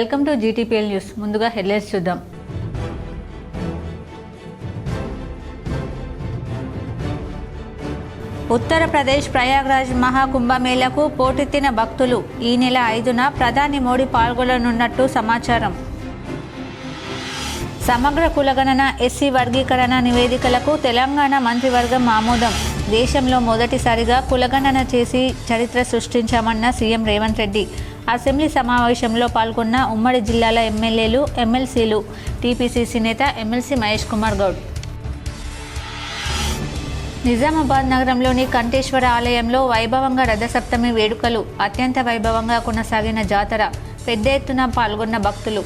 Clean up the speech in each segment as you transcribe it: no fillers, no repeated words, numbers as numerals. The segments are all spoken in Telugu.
Welcome to GTPL news. ముందుగా హెడ్లైన్స్ చూద్దాం. ఉత్తరప్రదేశ్ ప్రయాగ్రాజ్ మహాకుంభమేళకు పోటెత్తిన భక్తులు. ఈ నెల 5న ప్రధాని మోడీ పాల్గొననున్నట్టు సమాచారం. సమగ్ర కులగణన ఎస్సీ వర్గీకరణ నివేదికలకు తెలంగాణ మంత్రివర్గం ఆమోదం. దేశంలో మొదటిసారిగా కులగణన చేసి చరిత్ర సృష్టించామన్న సీఎం రేవంత్ రెడ్డి. అసెంబ్లీ సమావేశంలో పాల్గొన్న ఉమ్మడి జిల్లాల ఎమ్మెల్యేలు, ఎమ్మెల్సీలు, టీపీసీసీ నేత ఎమ్మెల్సీ మహేష్ కుమార్ గౌడ్. నిజామాబాద్ నగరంలోని కంఠేశ్వర ఆలయంలో వైభవంగా రథసప్తమి వేడుకలు. అత్యంత వైభవంగా కొనసాగిన జాతర. పెద్ద ఎత్తున పాల్గొన్న భక్తులు.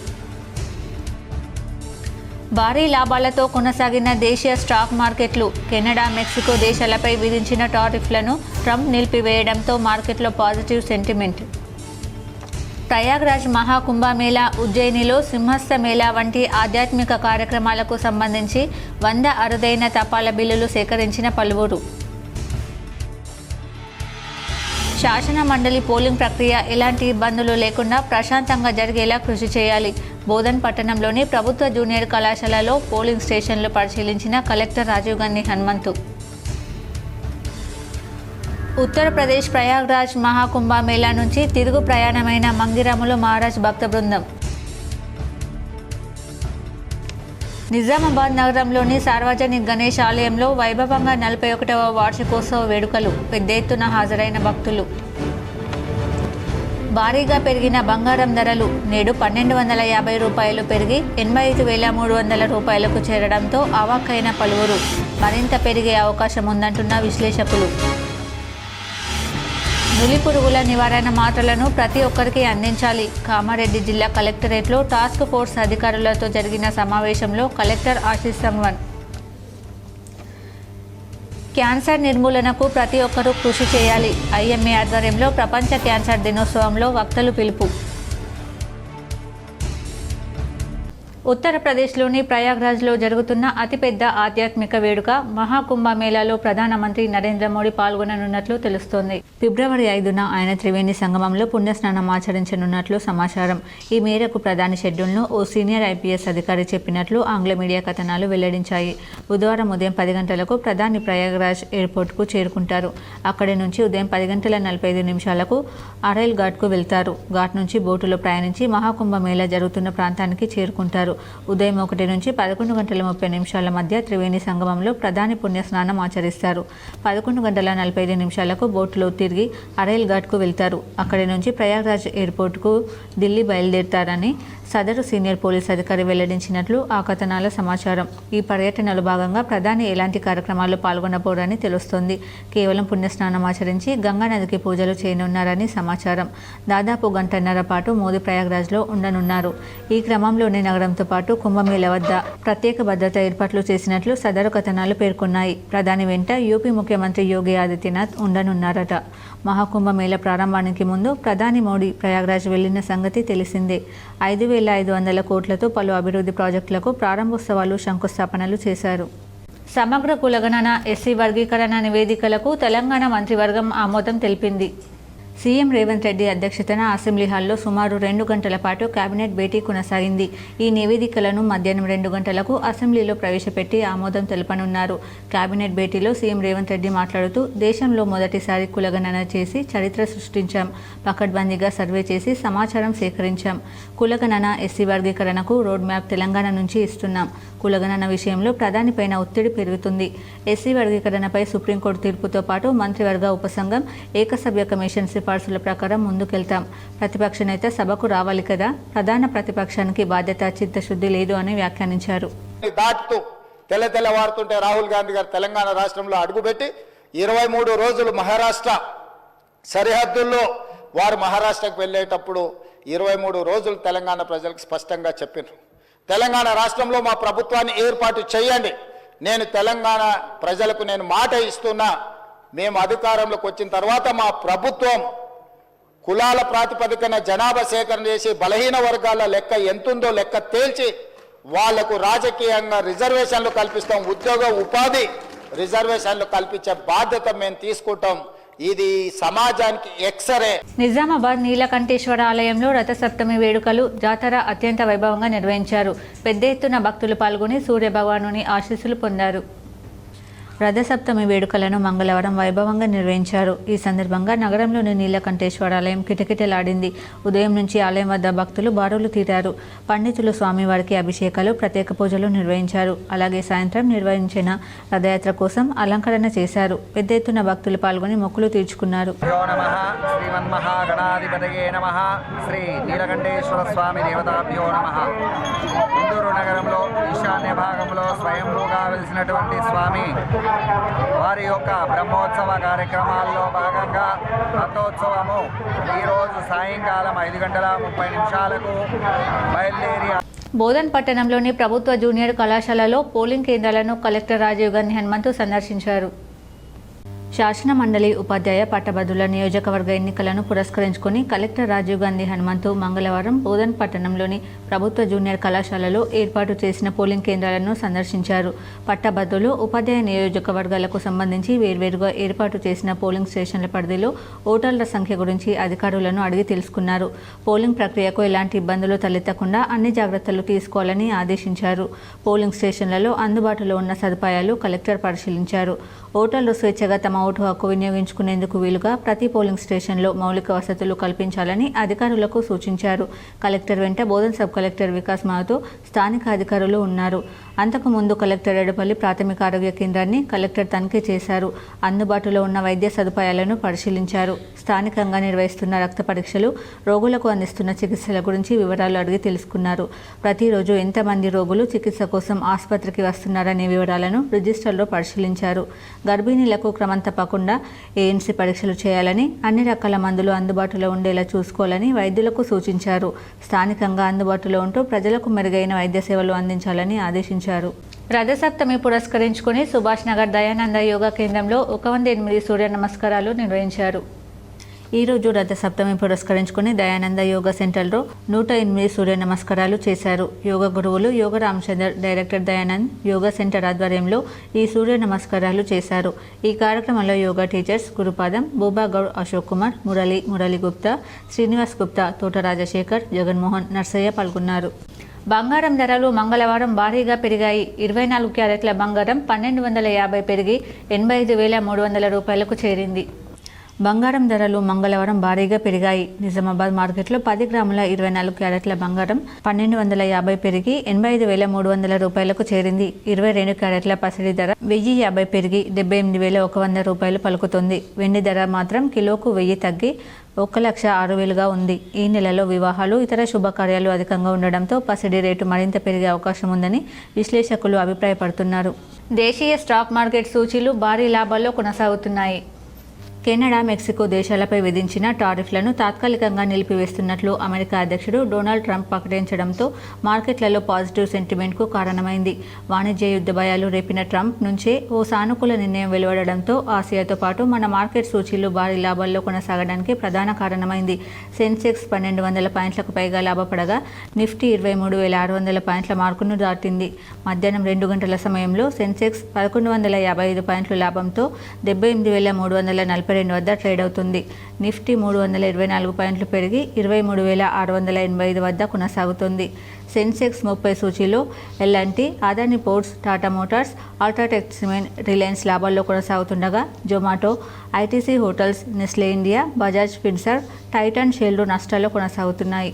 భారీ లాభాలతో కొనసాగిన దేశీయ స్టాక్ మార్కెట్లు. కెనడా, మెక్సికో దేశాలపై విధించిన టారిఫ్లను ట్రంప్ నిలిపివేయడంతో మార్కెట్లో పాజిటివ్ సెంటిమెంట్. ప్రయాగ్రాజ్ మహాకుంభమేళా, ఉజ్జయినిలో సింహస్థ మేళా వంటి ఆధ్యాత్మిక కార్యక్రమాలకు సంబంధించి 100 అరుదైన తపాలా బిల్లులు సేకరించిన పలువురు. శాసన మండలి పోలింగ్ ప్రక్రియ ఎలాంటి ఇబ్బందులు లేకుండా ప్రశాంతంగా జరిగేలా కృషి చేయాలి. బోధన్ పట్టణంలోని ప్రభుత్వ జూనియర్ కళాశాలలో పోలింగ్ స్టేషన్లు పరిశీలించిన కలెక్టర్ రాజీవ్ గాంధీ హనుమంతు. ఉత్తరప్రదేశ్ ప్రయాగ్రాజ్ మహాకుంభమేళా నుంచి తిరుగు ప్రయాణమైన మంగిరాములు మహారాజ్ భక్త బృందం. నిజామాబాద్ నగరంలోని సార్వజనిక్ గణేష్ ఆలయంలో వైభవంగా 41వ వార్షికోత్సవ వేడుకలు. పెద్ద ఎత్తున హాజరైన భక్తులు. భారీగా పెరిగిన బంగారం ధరలు. నేడు 1250 రూపాయలు పెరిగి 85,300 రూపాయలకు చేరడంతో అవాక్కైన పలువురు. మరింత పెరిగే అవకాశం ఉందంటున్న విశ్లేషకులు. నులిపురుగుల నివారణ మాత్రలను ప్రతి ఒక్కరికి అందించాలి. కామారెడ్డి జిల్లా కలెక్టరేట్లో టాస్క్ ఫోర్స్ అధికారులతో జరిగిన సమావేశంలో కలెక్టర్ ఆశీష్ సంగ్వాన్. క్యాన్సర్ నిర్మూలనకు ప్రతి ఒక్కరూ కృషి చేయాలి. ఐఎంఏ ఆధ్వర్యంలో ప్రపంచ క్యాన్సర్ దినోత్సవంలో వక్తలు పిలుపు. ఉత్తరప్రదేశ్లోని ప్రయాగ్రాజ్లో జరుగుతున్న అతిపెద్ద ఆధ్యాత్మిక వేడుక మహాకుంభమేళాలో ప్రధానమంత్రి నరేంద్ర మోడీ పాల్గొననున్నట్లు తెలుస్తోంది. ఫిబ్రవరి 5న ఆయన త్రివేణి సంగమంలో పుణ్యస్నానం ఆచరించనున్నట్లు సమాచారం. ఈ మేరకు ప్రధాని షెడ్యూల్ను ఓ సీనియర్ ఐపీఎస్ అధికారి చెప్పినట్లు ఆంగ్ల మీడియా కథనాలు వెల్లడించాయి. బుధవారం ఉదయం 10 గంటలకు ప్రధాని ప్రయాగ్రాజ్ ఎయిర్పోర్ట్కు చేరుకుంటారు. అక్కడి నుంచి ఉదయం 10:45 అరైల్ ఘాట్కు వెళ్తారు. ఘాట్ నుంచి బోటులో ప్రయాణించి మహాకుంభమేళా జరుగుతున్న ప్రాంతానికి చేరుకుంటారు. ఉదయం 1 నుంచి 11:30 మధ్య త్రివేణి సంగమంలో ప్రధాని పుణ్యస్నానం ఆచరిస్తారు. 11:45 బోటులో తిరిగి అరైల్ ఘాట్కు వెళ్తారు. అక్కడి నుంచి ప్రయాగ్రాజ్ ఎయిర్పోర్ట్కు ఢిల్లీ బయలుదేరతారని సదరు సీనియర్ పోలీస్ అధికారి వెల్లడించినట్లు ఆ కథనాల సమాచారం. ఈ పర్యటనలో భాగంగా ప్రధాని ఎలాంటి కార్యక్రమాల్లో పాల్గొనబోరని తెలుస్తోంది. కేవలం పుణ్యస్నానం ఆచరించి గంగానదికి పూజలు చేయనున్నారని సమాచారం. దాదాపు 1.5 గంటల పాటు మోదీ ప్రయాగ్రాజ్లో ఉండనున్నారు. ఈ క్రమంలోనే నగరంతో పాటు కుంభమేళా వద్ద ప్రత్యేక భద్రతా ఏర్పాట్లు చేసినట్లు సదరు కథనాలు పేర్కొన్నాయి. ప్రధాని వెంట యూపీ ముఖ్యమంత్రి యోగి ఆదిత్యనాథ్ ఉండనున్నారట. మహాకుంభమేళా ప్రారంభానికి ముందు ప్రధాని మోడీ ప్రయాగ్రాజ్ వెళ్లిన సంగతి తెలిసిందే. 5,500 కోట్లతో పలు అభివృద్ధి ప్రాజెక్టులకు ప్రారంభోత్సవాలు, శంకుస్థాపనలు చేశారు. సమగ్ర కులగణన ఎస్సీ వర్గీకరణ నివేదికలకు తెలంగాణ మంత్రివర్గం ఆమోదం తెలిపింది. సీఎం రేవంత్ రెడ్డి అధ్యక్షతన అసెంబ్లీ హాల్లో సుమారు 2 గంటల పాటు కేబినెట్ భేటీ కొనసాగింది. ఈ నివేదికలను మధ్యాహ్నం 2 గంటలకు అసెంబ్లీలో ప్రవేశపెట్టి ఆమోదం తెలపనున్నారు. కేబినెట్ భేటీలో సీఎం రేవంత్ రెడ్డి మాట్లాడుతూ, దేశంలో మొదటిసారి కులగణన చేసి చరిత్ర సృష్టించాం. పకడ్బందీగా సర్వే చేసి సమాచారం సేకరించాం. కులగణన ఎస్సీ వర్గీకరణకు రోడ్ మ్యాప్ తెలంగాణ నుంచి ఇస్తున్నాం. కులగణన విషయంలో ప్రధానిపైన ఒత్తిడి పెరుగుతుంది. ఎస్సీ వర్గీకరణపై సుప్రీంకోర్టు తీర్పుతో పాటు మంత్రివర్గ ఉపసంఘం, ఏకసభ్య కమిషన్ సిఫార్సుల ప్రకారం ముందుకెళ్తాం. ప్రతిపక్ష నేత సభకు రావాలి కదా, ప్రధాన ప్రతిపక్షానికి బాధ్యత, చిత్తశుద్ధి లేదు అని వ్యాఖ్యానించారు. దాటుతూ తెల్లవారుతుంటే రాహుల్ గాంధీ గారు తెలంగాణ రాష్ట్రంలో అడుగుపెట్టి 23 రోజులు మహారాష్ట్ర సరిహద్దుల్లో వారు మహారాష్ట్రకు వెళ్ళేటప్పుడు 23 రోజులు తెలంగాణ ప్రజలకు స్పష్టంగా చెప్పారు, తెలంగాణ రాష్ట్రంలో మా ప్రభుత్వాన్ని ఏర్పాటు చేయండి. నేను తెలంగాణ ప్రజలకు మాట ఇస్తున్నా, మేము అధికారంలోకి వచ్చిన తర్వాత మా ప్రభుత్వం కులాల ప్రాతిపదికన జనాభా సేకరణ చేసి బలహీన వర్గాల లెక్క ఎంతుందో లెక్క తేల్చి వాళ్లకు రాజకీయంగా రిజర్వేషన్లు కల్పిస్తాం. ఉద్యోగ ఉపాధి రిజర్వేషన్లు కల్పించే బాధ్యత మేము తీసుకుంటాం. ఇది సమాజానికి ఎక్సరే. నిజామాబాద్ నీలకంఠేశ్వర ఆలయంలో రథసప్తమి వేడుకలు జాతర అత్యంత వైభవంగా నిర్వహించారు. పెద్ద ఎత్తున భక్తులు పాల్గొని సూర్య భగవానుని ఆశీస్సులు పొందారు. రథసప్తమి వేడుకలను మంగళవారం వైభవంగా నిర్వహించారు. ఈ సందర్భంగా నగరంలోని నీలకంఠేశ్వర ఆలయం కిటకిటలాడింది. ఉదయం నుంచి ఆలయం వద్ద భక్తులు బారులు తీరారు. పండితులు స్వామివారికి అభిషేకాలు, ప్రత్యేక పూజలు నిర్వహించారు. అలాగే సాయంత్రం నిర్వహించిన రథయాత్ర కోసం అలంకరణ చేశారు. పెద్ద ఎత్తున భక్తులు పాల్గొని మొక్కులు తీర్చుకున్నారు. శ్రీ నీలకంఠేశ్వర స్వామి దేవతాభ్యో నమః. గుంటూరు నగరంలో ఈశాన్య భాగంలో స్వయంభూగా వెలిసినటువంటి స్వామి వారి యొక్క బ్రహ్మోత్సవ కార్యక్రమాల్లో భాగంగా రథోత్సవము ఈరోజు సాయంకాలం 5:30 బయలుదేరి బోధన్ పట్టణంలోని ప్రభుత్వ జూనియర్ కళాశాలలో పోలింగ్ కేంద్రాలను కలెక్టర్ రాజీవ్ గాంధీ హనుమంతు సందర్శించారు. శాసన మండలి ఉపాధ్యాయ పట్టభద్రుల నియోజకవర్గ ఎన్నికలను పురస్కరించుకొని కలెక్టర్ రాజీవ్ గాంధీ హనుమంతు మంగళవారం బోధన్ పట్టణంలోని ప్రభుత్వ జూనియర్ కళాశాలలో ఏర్పాటు చేసిన పోలింగ్ కేంద్రాలను సందర్శించారు. పట్టభద్రులు, ఉపాధ్యాయ నియోజకవర్గాలకు సంబంధించి వేర్వేరుగా ఏర్పాటు చేసిన పోలింగ్ స్టేషన్ల పరిధిలో ఓటర్ల సంఖ్య గురించి అధికారులను అడిగి తెలుసుకున్నారు. పోలింగ్ ప్రక్రియకు ఎలాంటి ఇబ్బందులు తలెత్తకుండా అన్ని జాగ్రత్తలు తీసుకోవాలని ఆదేశించారు. పోలింగ్ స్టేషన్లలో అందుబాటులో ఉన్న సదుపాయాలు కలెక్టర్ పరిశీలించారు. ఓటర్లు స్వేచ్ఛగా తమ ఓటు హక్కు వినియోగించుకునేందుకు వీలుగా ప్రతి పోలింగ్ స్టేషన్లో మౌలిక వసతులు కల్పించాలని అధికారులకు సూచించారు. కలెక్టర్ వెంట బోధన్ సబ్ కలెక్టర్ వికాస్ మాతో స్థానిక అధికారులు ఉన్నారు. అంతకుముందు కలెక్టర్ ఎడపల్లి ప్రాథమిక ఆరోగ్య కేంద్రాన్ని కలెక్టర్ తనిఖీ చేశారు. అందుబాటులో ఉన్న వైద్య సదుపాయాలను పరిశీలించారు. స్థానికంగా నిర్వహిస్తున్న రక్త పరీక్షలు, రోగులకు అందిస్తున్న చికిత్సల గురించి వివరాలు అడిగి తెలుసుకున్నారు. ప్రతిరోజు ఎంతమంది రోగులు చికిత్స కోసం ఆసుపత్రికి వస్తున్నారనే వివరాలను రిజిస్టర్లో పరిశీలించారు. గర్భిణీలకు క్రమం తప్పకుండా ఏఎన్సీ పరీక్షలు చేయాలని, అన్ని రకాల మందులు అందుబాటులో ఉండేలా చూసుకోవాలని వైద్యులకు సూచించారు. స్థానికంగా అందుబాటులో ఉంటూ ప్రజలకు మెరుగైన వైద్య సేవలు అందించాలని ఆదేశించారు. రథసప్తమి పురస్కరించుకుని సుభాష్ నగర్ దయానంద యోగా కేంద్రంలో 108 సూర్య నమస్కారాలు నిర్వహించారు. ఈరోజు రథసప్తమి పురస్కరించుకుని దయానంద యోగా సెంటర్లో 108 సూర్య నమస్కారాలు చేశారు. యోగా గురువులు యోగ Ramachandar, director Dayanand yoga centre ఆధ్వర్యంలో ఈ సూర్య నమస్కారాలు చేశారు. ఈ కార్యక్రమంలో యోగా టీచర్స్ గురుపాదం, బూబాగౌడ్, అశోక్ కుమార్, మురళీ గుప్తా, శ్రీనివాస్ గుప్తా, తోట రాజశేఖర్, జగన్మోహన్, నర్సయ్య పాల్గొన్నారు. బంగారం ధరలు మంగళవారం భారీగా పెరిగాయి. 24 క్యారెట్ల బంగారం 1250 పెరిగి 85,300 రూపాయలకు చేరింది. బంగారం ధరలు మంగళవారం భారీగా పెరిగాయి. నిజామాబాద్ మార్కెట్లో 10 గ్రాముల 24 క్యారెట్ల బంగారం 1250 పెరిగి 85,300 రూపాయలకు చేరింది. 22 క్యారెట్ల పసిడి ధర 1050 పెరిగి 78,100 రూపాయలు పలుకుతుంది. వెండి ధర మాత్రం కిలోకు 1000 తగ్గి 1,06,000గా ఉంది. ఈ నెలలో వివాహాలు, ఇతర శుభకార్యాలు అధికంగా ఉండడంతో పసిడి రేటు మరింత పెరిగే అవకాశం ఉందని విశ్లేషకులు అభిప్రాయపడుతున్నారు. దేశీయ స్టాక్ మార్కెట్ సూచీలు భారీ లాభాల్లో కొనసాగుతున్నాయి. కెనడా, మెక్సికో దేశాలపై విధించిన టారిఫ్లను తాత్కాలికంగా నిలిపివేస్తున్నట్లు అమెరికా అధ్యక్షుడు డొనాల్డ్ ట్రంప్ ప్రకటించడంతో మార్కెట్లలో పాజిటివ్ సెంటిమెంట్కు కారణమైంది. వాణిజ్య యుద్ధ భయాలు రేపిన ట్రంప్ నుంచే ఓ సానుకూల నిర్ణయం వెలువడడంతో ఆసియాతో పాటు మన మార్కెట్ సూచీలు భారీ లాభాల్లో కొనసాగడానికి ప్రధాన కారణమైంది. సెన్సెక్స్ 1,200 పాయింట్లకు పైగా లాభపడగా నిఫ్టీ 23,600 పాయింట్ల మార్కును దాటింది. మధ్యాహ్నం 2 గంటల సమయంలో సెన్సెక్స్ 1,155 పాయింట్ల లాభంతో 78,342 వద్ద ట్రేడ్ అవుతుంది. నిఫ్టీ 324 పాయింట్లు పెరిగి 23,685 వద్ద కొనసాగుతుంది. సెన్సెక్స్ 30 సూచీలో L N T, Adani Ports, Tata Motors, UltraTech Cement, Reliance లాభాల్లో కొనసాగుతుండగా Zomato, ITC Hotels, Nestle India, Bajaj Finserv, Titan షేర్లు నష్టాల్లో కొనసాగుతున్నాయి.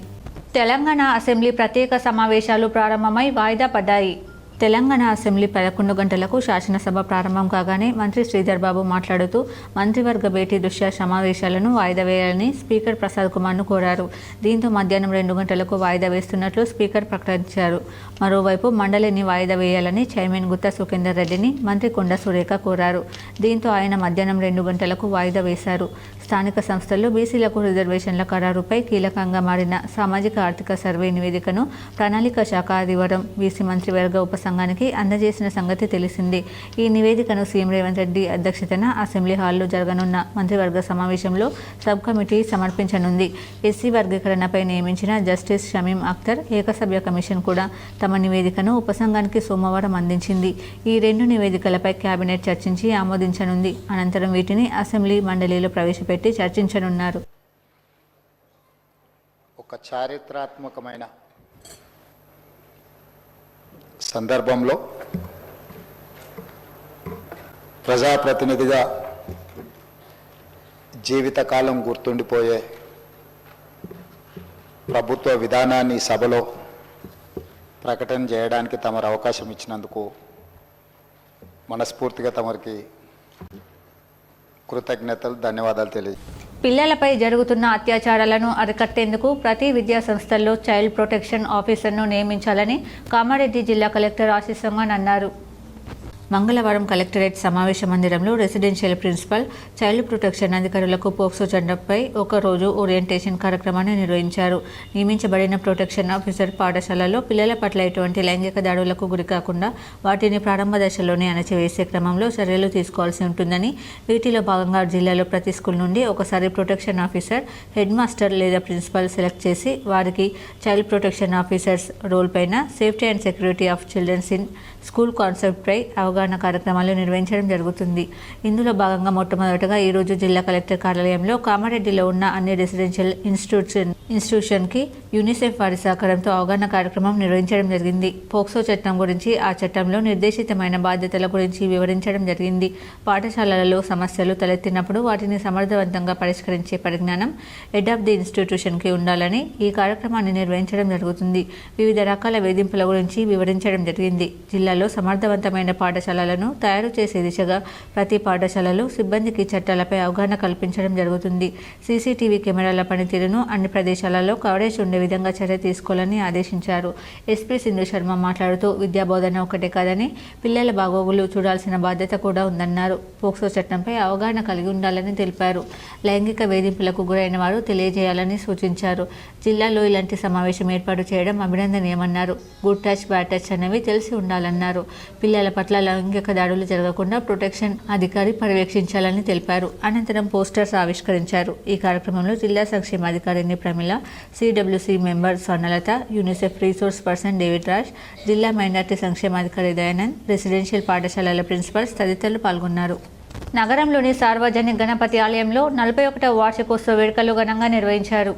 తెలంగాణ అసెంబ్లీ ప్రత్యేక సమావేశాలు ప్రారంభమై వాయిదా పడ్డాయి. తెలంగాణ అసెంబ్లీ 11 గంటలకు శాసనసభ ప్రారంభం కాగానే మంత్రి శ్రీధర్ బాబు మాట్లాడుతూ మంత్రివర్గ భేటీ దృష్ట్యా సమావేశాలను వాయిదా వేయాలని స్పీకర్ ప్రసాద్ కుమార్ను కోరారు. దీంతో మధ్యాహ్నం 2 గంటలకు వాయిదా వేస్తున్నట్లు స్పీకర్ ప్రకటించారు. మరోవైపు మండలిని వాయిదా వేయాలని చైర్మన్ గుత్తా సుఖేందర్ రెడ్డిని మంత్రి కొండ సురేఖ కోరారు. దీంతో ఆయన మధ్యాహ్నం 2 గంటలకు వాయిదా వేశారు. స్థానిక సంస్థల్లో బీసీలకు రిజర్వేషన్ల ఖరారుపై కీలకంగా మారిన సామాజిక ఆర్థిక సర్వే నివేదికను ప్రణాళిక శాఖ ఆదివారం బీసీ మంత్రివర్గ ఉపసంఘానికి అందజేసిన సంగతి తెలిసిందే. ఈ నివేదికను సీఎం రేవంత్ రెడ్డి అధ్యక్షతన అసెంబ్లీ హాల్లో జరగనున్న మంత్రివర్గ సమావేశంలో సబ్ కమిటీ సమర్పించనుంది. ఎస్సీ వర్గీకరణపై నియమించిన జస్టిస్ షమీం అఖ్తర్ ఏకసభ్య కమిషన్ కూడా తమ నివేదికను ఉపసంఘానికి సోమవారం అందించింది. ఈ రెండు నివేదికలపై కేబినెట్ చర్చించి ఆమోదించనుంది. అనంతరం వీటిని అసెంబ్లీ మండలిలో ప్రవేశపెట్టి చర్చించనున్నారు. ఒక చారిత్రాత్మకమైన సందర్భంలో ప్రజాప్రతినిధిగా జీవితకాలం గుర్తుండిపోయే ప్రభుత్వ విధానాన్ని సభలో ప్రకటన చేయడానికి తమరు అవకాశం ఇచ్చినందుకు మనస్ఫూర్తిగా తమరికి కృతజ్ఞతలు, ధన్యవాదాలు తెలియజేస్తాను. పిల్లలపై జరుగుతున్న అత్యాచారాలను అరికట్టేందుకు ప్రతి విద్యా సంస్థల్లో చైల్డ్ ప్రొటెక్షన్ ఆఫీసర్ను నియమించాలని కామారెడ్డి జిల్లా కలెక్టర్ ఆశీస్ సంఘాన్ అన్నారు. మంగళవారం కలెక్టరేట్ సమావేశ మందిరంలో రెసిడెన్షియల్ ప్రిన్సిపల్, చైల్డ్ ప్రొటెక్షన్ అధికారులకు పోక్సో చట్టంపై ఒకరోజు ఓరియంటేషన్ కార్యక్రమాన్ని నిర్వహించారు. నియమించబడిన ప్రొటెక్షన్ ఆఫీసర్ పాఠశాలలో పిల్లల పట్ల ఎటువంటి లైంగిక దాడులకు గురికాకుండా వాటిని ప్రారంభ దశలోనే అణచివేసే క్రమంలో చర్యలు తీసుకోవాల్సి ఉంటుందని, వీటిలో భాగంగా జిల్లాలో ప్రతి స్కూల్ నుండి ఒకసారి ప్రొటెక్షన్ ఆఫీసర్, హెడ్ మాస్టర్ లేదా ప్రిన్సిపల్ సెలెక్ట్ చేసి వారికి చైల్డ్ ప్రొటెక్షన్ ఆఫీసర్స్ రోల్ పైన safety and security of childrens in school కాన్సెప్ట్పై అవగాహన కార్యక్రమాలు నిర్వహించడం జరుగుతుంది. ఇందులో భాగంగా మొట్టమొదటగా ఈరోజు జిల్లా కలెక్టర్ కార్యాలయంలో కామారెడ్డిలో ఉన్న అన్ని రెసిడెన్షియల్ ఇన్స్టిట్యూషన్కి యూనిసెఫ్ వారి సహకారంతో అవగాహన కార్యక్రమం నిర్వహించడం జరిగింది. పోక్సో చట్టం గురించి, ఆ చట్టంలో నిర్దేశితమైన బాధ్యతల గురించి వివరించడం జరిగింది. పాఠశాలలలో సమస్యలు తలెత్తినప్పుడు వాటిని సమర్థవంతంగా పరిష్కరించే పరిజ్ఞానం హెడ్ ఆఫ్ ది ఇన్స్టిట్యూషన్కి ఉండాలని ఈ కార్యక్రమాన్ని నిర్వహించడం జరుగుతుంది. వివిధ రకాల వేధింపుల గురించి వివరించడం జరిగింది. జిల్లాలో సమర్థవంతమైన పాఠశాలలను తయారు చేసే దిశగా ప్రతి పాఠశాలలో సిబ్బందికి చట్టాలపై అవగాహన కల్పించడం జరుగుతుంది. సీసీటీవీ కెమెరాల పనితీరును అన్ని ప్రదేశాలలో కవరేజ్ ఉండే విధంగా చర్య తీసుకోవాలని ఆదేశించారు. ఎస్పీ సింధు శర్మ మాట్లాడుతూ విద్యా బోధన ఒకటే కాదని పిల్లల బాగోగులు చూడాల్సిన బాధ్యత కూడా ఉందన్నారు. పోక్సో చట్టంపై అవగాహన కలిగి ఉండాలని తెలిపారు. లైంగిక వేధింపులకు గురైన వారు తెలియజేయాలని సూచించారు. జిల్లాలో ఇలాంటి సమావేశం ఏర్పాటు చేయడం అభినందనీయమన్నారు. గుడ్ టచ్, బ్యాడ్ టచ్ అనేవి తెలిసి ఉండాలన్నారు. పిల్లల పట్ల లైంగిక దాడులు జరగకుండా ప్రొటెక్షన్ అధికారి పర్యవేక్షించాలని తెలిపారు. అనంతరం పోస్టర్స్ ఆవిష్కరించారు. ఈ కార్యక్రమంలో జిల్లా సంక్షేమాధికారిని Pramila, CWC member Swarnalatha, UNICEF resource person David Raj, జిల్లా మైనార్టీ సంక్షేమాధికారి దయానంద్, రెసిడెన్షియల్ పాఠశాలల ప్రిన్సిపల్స్ తదితరులు పాల్గొన్నారు. నగరంలోని సార్వజనిక గణపతి ఆలయంలో 41వ వార్షికోత్సవ వేడుకలు ఘనంగా నిర్వహించారు.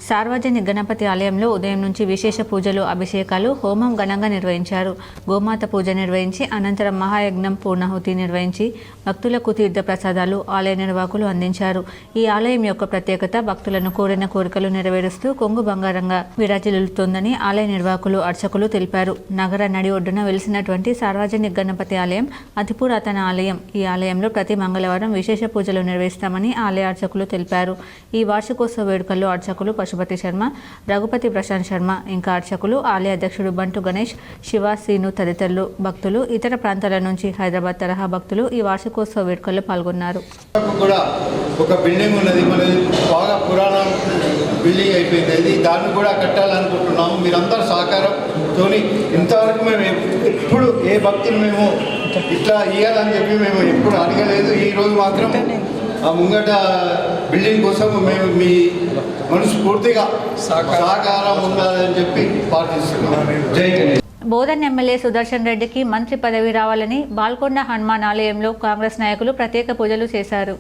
సార్వజనిక గణపతి ఆలయంలో ఉదయం నుంచి విశేష పూజలు, అభిషేకాలు, హోమం ఘనంగా నిర్వహించారు. గోమాత పూజ నిర్వహించి అనంతరం మహాయజ్ఞం, పూర్ణాహుతి నిర్వహించి భక్తులకు తీర్థ ప్రసాదాలు ఆలయ నిర్వాహకులు అందించారు. ఈ ఆలయం యొక్క ప్రత్యేకత భక్తులను కోరిన కోరికలు నెరవేరుస్తూ కొంగు బంగారంగా విరాజిల్లుతోందని ఆలయ నిర్వాహకులు, అర్చకులు తెలిపారు. నగర నడి ఒడ్డున వెలిసినటువంటి సార్వజనిక గణపతి ఆలయం అతి పురాతన ఆలయం. ఈ ఆలయంలో ప్రతి మంగళవారం విశేష పూజలు నిర్వహిస్తామని ఆలయ అర్చకులు తెలిపారు. ఈ వార్షికోత్సవ వేడుకల్లో అర్చకులు పశుపతి శర్మ, రఘుపతి ప్రశాంత్ శర్మ, ఇంకా అర్చకులు, ఆలయ అధ్యక్షుడు బంటు గణేష్, శివ, సీను తదితరులు భక్తులు, ఇతర ప్రాంతాల నుంచి హైదరాబాద్ తరహా భక్తులు ఈ వార్షికోత్సవ వేడుకల్లో పాల్గొన్నారు. కూడా ఒక బిల్డింగ్ ఉన్నది, మనది బాగా పురాణ బిల్డింగ్ అయిపోయింది. దాన్ని కూడా కట్టాలనుకుంటున్నాము. మీరందరూ సహకారంతో ఇంతవరకు మేము ఎప్పుడు ఏ భక్తులు మేము ఇట్లా ఇవ్వాలని చెప్పి మేము ఎప్పుడు అడగలేదు. ఈరోజు మాత్రం ఆ ముంగట బిల్డింగ్ కోసం మేము మీ మనస్ఫూర్తిగా సహకారం ఉండాలని చెప్పి ప్రార్థిస్తున్నాం. జై గణేష్. బోధన్ ఎమ్మెల్యే సుదర్శన్ రెడ్డికి మంత్రి పదవి రావాలని బాల్కొండ హనుమాన్ ఆలయంలో కాంగ్రెస్ నాయకులు ప్రత్యేక పూజలు చేశారు.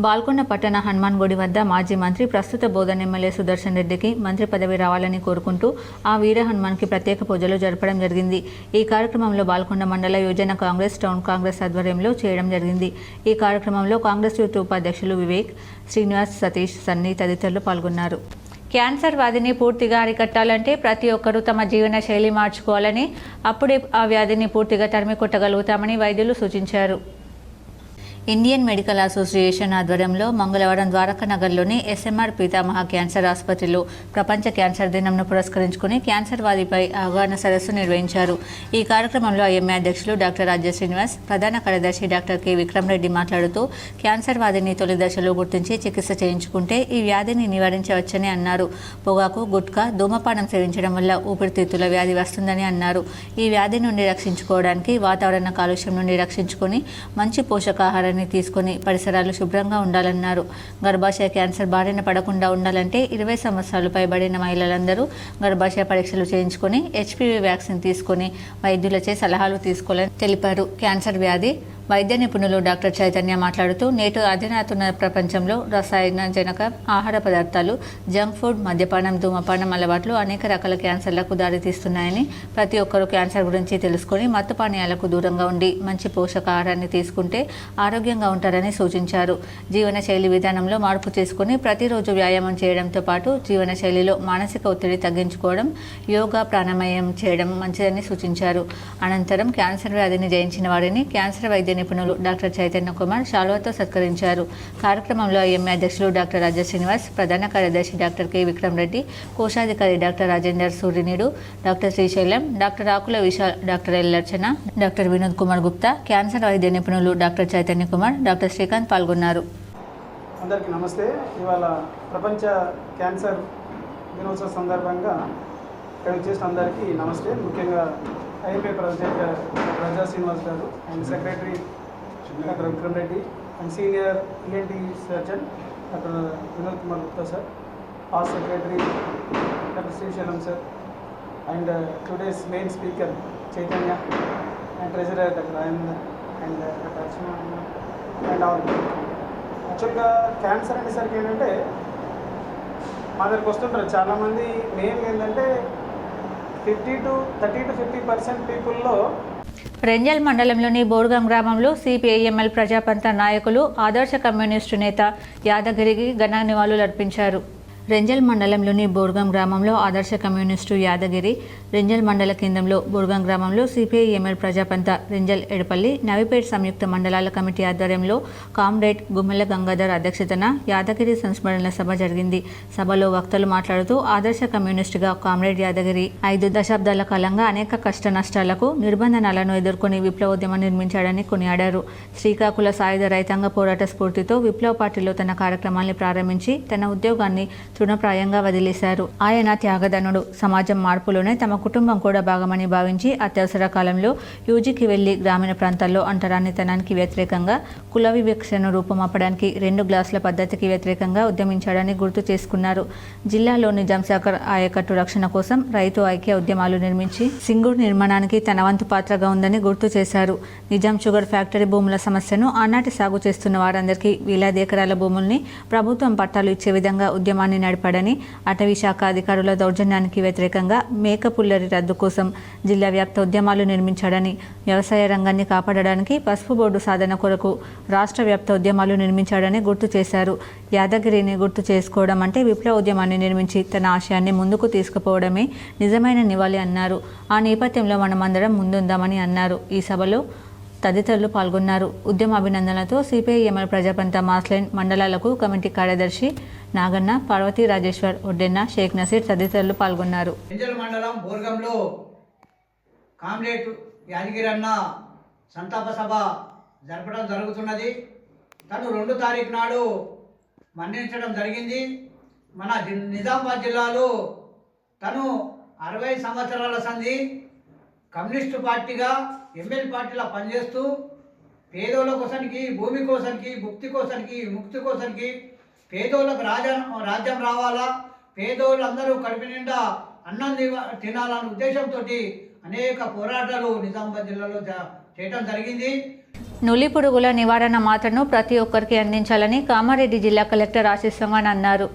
బాల్కొండ పట్టణ హనుమాన్ గుడి వద్ద మాజీ మంత్రి, ప్రస్తుత బోధన్ ఎమ్మెల్యే సుదర్శన్ రెడ్డికి మంత్రి పదవి రావాలని కోరుకుంటూ ఆ వీర హనుమాన్కి ప్రత్యేక పూజలు జరపడం జరిగింది. ఈ కార్యక్రమంలో బాల్కొండ మండల యోజన కాంగ్రెస్, టౌన్ కాంగ్రెస్ ఆధ్వర్యంలో చేయడం జరిగింది. ఈ కార్యక్రమంలో కాంగ్రెస్ యూత్ ఉపాధ్యక్షులు వివేక్, శ్రీనివాస్, సతీష్, సన్నీ తదితరులు పాల్గొన్నారు. క్యాన్సర్ వ్యాధిని పూర్తిగా అరికట్టాలంటే ప్రతి ఒక్కరూ తమ జీవన శైలి మార్చుకోవాలని, అప్పుడే ఆ వ్యాధిని పూర్తిగా తరిమి కొట్టగలుగుతామని వైద్యులు సూచించారు. ఇండియన్ మెడికల్ అసోసియేషన్ ఆధ్వర్యంలో మంగళవారం ద్వారకా నగర్లోని ఎస్ఎంఆర్ పితామహ క్యాన్సర్ ఆసుపత్రిలో ప్రపంచ క్యాన్సర్ దినంను పురస్కరించుకుని క్యాన్సర్ వ్యాధిపై అవగాహన సదస్సు నిర్వహించారు. ఈ కార్యక్రమంలో ఐఎంఏ అధ్యక్షులు డాక్టర్ రాజా శ్రీనివాస్, ప్రధాన కార్యదర్శి డాక్టర్ కె విక్రమ్ రెడ్డి మాట్లాడుతూ క్యాన్సర్ వ్యాధిని తొలి దశలో గుర్తించి చికిత్స చేయించుకుంటే ఈ వ్యాధిని నివారించవచ్చని అన్నారు. పొగాకు, గుట్కా, ధూమపానం సేవించడం వల్ల ఊపిరితిత్తుల వ్యాధి వస్తుందని అన్నారు. ఈ వ్యాధి నుండి రక్షించుకోవడానికి వాతావరణ కాలుష్యం నుండి రక్షించుకొని మంచి పోషకాహారాన్ని తీసుకొని పరిసరాలు శుభ్రంగా ఉండాలన్నారు. గర్భాశయ క్యాన్సర్ బారిన పడకుండా ఉండాలంటే 20 సంవత్సరాలు పైబడిన మహిళలందరూ గర్భాశయ పరీక్షలు చేయించుకొని HPV వ్యాక్సిన్ తీసుకొని వైద్యులచే సలహాలు తీసుకోవాలని తెలిపారు. క్యాన్సర్ వ్యాధి వైద్య నిపుణులు డాక్టర్ చైతన్య మాట్లాడుతూ నేటి అధునాతన ప్రపంచంలో రసాయనజనక ఆహార పదార్థాలు, జంక్ ఫుడ్, మద్యపానం, ధూమపానం అలవాట్లు అనేక రకాల క్యాన్సర్లకు దారితీస్తున్నాయని ప్రతి ఒక్కరూ క్యాన్సర్ గురించి తెలుసుకొని మత్తు పానీయాలకు దూరంగా ఉండి మంచి పోషకాహారాన్ని తీసుకుంటే ఆరోగ్యంగా ఉంటారని సూచించారు. జీవనశైలి విధానంలో మార్పు చేసుకుని ప్రతిరోజు వ్యాయామం చేయడంతో పాటు జీవనశైలిలో మానసిక ఒత్తిడి తగ్గించుకోవడం, యోగా, ప్రాణాయామం చేయడం మంచిదని సూచించారు. అనంతరం క్యాన్సర్ వ్యాధిని జయించిన వారిని క్యాన్సర్ వైద్య నిపుణులు డాక్టర్ చైతన్య కుమార్ శాలువాతో సత్కరించారు. కార్యక్రమంలో ఐఎంఏ అధ్యక్షులు డాక్టర్ రాజా శ్రీనివాస్, ప్రధాన కార్యదర్శి డాక్టర్ కె విక్రమ్ రెడ్డి, కోశాధికారి doctor Rajender Suryanidu, doctor Srisailam, doctor Akula Vishal, doctor L Archana, doctor Vinod Kumar Gupta, cancer వైద్య నిపుణులు డాక్టర్ చైతన్య కుమార్, డాక్టర్ శ్రీకాంత్ పాల్గొన్నారు. అందరికీ నమస్తే. ఇవాళ ప్రపంచ క్యాన్సర్ దినోత్సవ సందర్భంగా ఇక్కడ వచ్చేసిన అందరికీ నమస్తే. ముఖ్యంగా IMA president Raja Srinivas garu and secretary doctor Vikram Reddy and senior ENT surgeon doctor Vinod Kumar Gupta sir, ఆ secretary doctor Srisailam sir, and today's main speaker Chaitanya and treasurer doctor Rajender and doctor Archana and all. యాక్చువల్గా క్యాన్సర్ అనేసరికి ఏంటంటే మా దగ్గరికి వస్తుంటారు చాలామంది. మెయిన్ ఏంటంటే 30 to 50% పీపుల్లో రెంజల్ మండలంలోని బోర్గాం గ్రామంలో CPIML ప్రజాపంత నాయకులు ఆదర్శ కమ్యూనిస్టు నేత యాదగిరికి ఘన నివాళులు అర్పించారు. రెంజల్ మండలంలోని బోర్గాం గ్రామంలో ఆదర్శ కమ్యూనిస్టు యాదగిరి, రెంజల్ మండల కేంద్రంలో బోర్గాం గ్రామంలో CPIML ప్రజాపంత రెంజల్ ఎడపల్లి నవిపేట్ సంయుక్త మండలాల కమిటీ ఆధ్వర్యంలో కామ్రేడ్ గుమ్మెల గంగాధర్ అధ్యక్షతన యాదగిరి సంస్మరణ సభ జరిగింది. సభలో వక్తలు మాట్లాడుతూ ఆదర్శ కమ్యూనిస్టుగా కామ్రేడ్ యాదగిరి 5 దశాబ్దాల కాలంగా అనేక కష్ట నష్టాలకు, నిర్బంధనాలను ఎదుర్కొని విప్లవోద్యమం నిర్మించాడని కొనియాడారు. శ్రీకాకుళ సాయుధ రైతాంగ పోరాట స్ఫూర్తితో విప్లవ పార్టీలో తన కార్యక్రమాల్ని ప్రారంభించి తన ఉద్యోగాన్ని తృణప్రాయంగా వదిలేశారు. ఆయన త్యాగధనుడు. సమాజం మార్పులోనే తమ కుటుంబం కూడా భాగమని భావించి అత్యవసర కాలంలో యూజీకి వెళ్లి గ్రామీణ ప్రాంతాల్లో అంటరానితనానికి వ్యతిరేకంగా, కుల వివక్షను రూపమాపడానికి 2 గ్లాసుల పద్ధతికి వ్యతిరేకంగా ఉద్యమించాడని గుర్తు చేసుకున్నారు. జిల్లాలో నిజాం సాగర్ ఆయకట్టు రక్షణ కోసం రైతు ఐక్య ఉద్యమాలు నిర్మించి సింగూరు నిర్మాణానికి తన వంతు పాత్రగా ఉందని గుర్తు చేశారు. నిజాం షుగర్ ఫ్యాక్టరీ భూముల సమస్యను ఆనాటి సాగు చేస్తున్న వారందరికీ వేలాది ఎకరాల భూముల్ని ప్రభుత్వం పట్టాలు ఇచ్చే విధంగా ఉద్యమాన్ని నడిపాడని, అటవీ శాఖ అధికారుల దౌర్జన్యానికి వ్యతిరేకంగా మేకపుల్లరి రద్దు కోసం జిల్లా వ్యాప్త ఉద్యమాలు నిర్మించాడని, వ్యవసాయ రంగాన్ని కాపాడడానికి పసుపు బోర్డు సాధన కొరకు రాష్ట్ర వ్యాప్త ఉద్యమాలు నిర్మించాడని గుర్తు చేశారు. యాదగిరిని గుర్తు చేసుకోవడం అంటే విప్లవ ఉద్యమాన్ని నిర్మించి తన ఆశయాన్ని ముందుకు తీసుకుపోవడమే నిజమైన నివాళి అన్నారు. ఆ నేపథ్యంలో మనమందరం ముందుందామని అన్నారు. ఈ సభలో తదితరులు పాల్గొన్నారు. ఉద్యమ అభినందనలతో CPIML ప్రజాపంత మాస్లైన్ మండలాలకు కమిటీ కార్యదర్శి నాగన్న, పార్వతీ రాజేశ్వర్, ఒడ్డెన్న, షేక్ నసీర్ తదితరులు పాల్గొన్నారు. రెంజల్ మండలం బోర్గంలో కామ్రేడ్ యాదగిరన్న సంతాప సభ జరపడం జరుగుతున్నది. తను 2 తారీఖు నాడు మరణించడం జరిగింది. మన నిజామాబాద్ జిల్లాలో తను 60 సంవత్సరాల సంధి కమ్యూనిస్టు పార్టీగా ML పార్టీలా పనిచేస్తూ పేదోళ్ళ కోసానికి, భూమి కోసానికి, ముక్తి కోసానికి పేదోళ్ళకు రాజ్యం రావాలా, పేదోళ్ళందరూ కడుపు నిండా అన్నం తినాలన్న ఉద్దేశంతో అనేక పోరాటాలు నిజామాబాద్ జిల్లాలో చేయడం జరిగింది. నులి పురుగుల నివారణ మాత్రను ప్రతి ఒక్కరికి అందించాలని కామారెడ్డి జిల్లా కలెక్టర్ ఆశీస్ చౌహాన్ అన్నారు.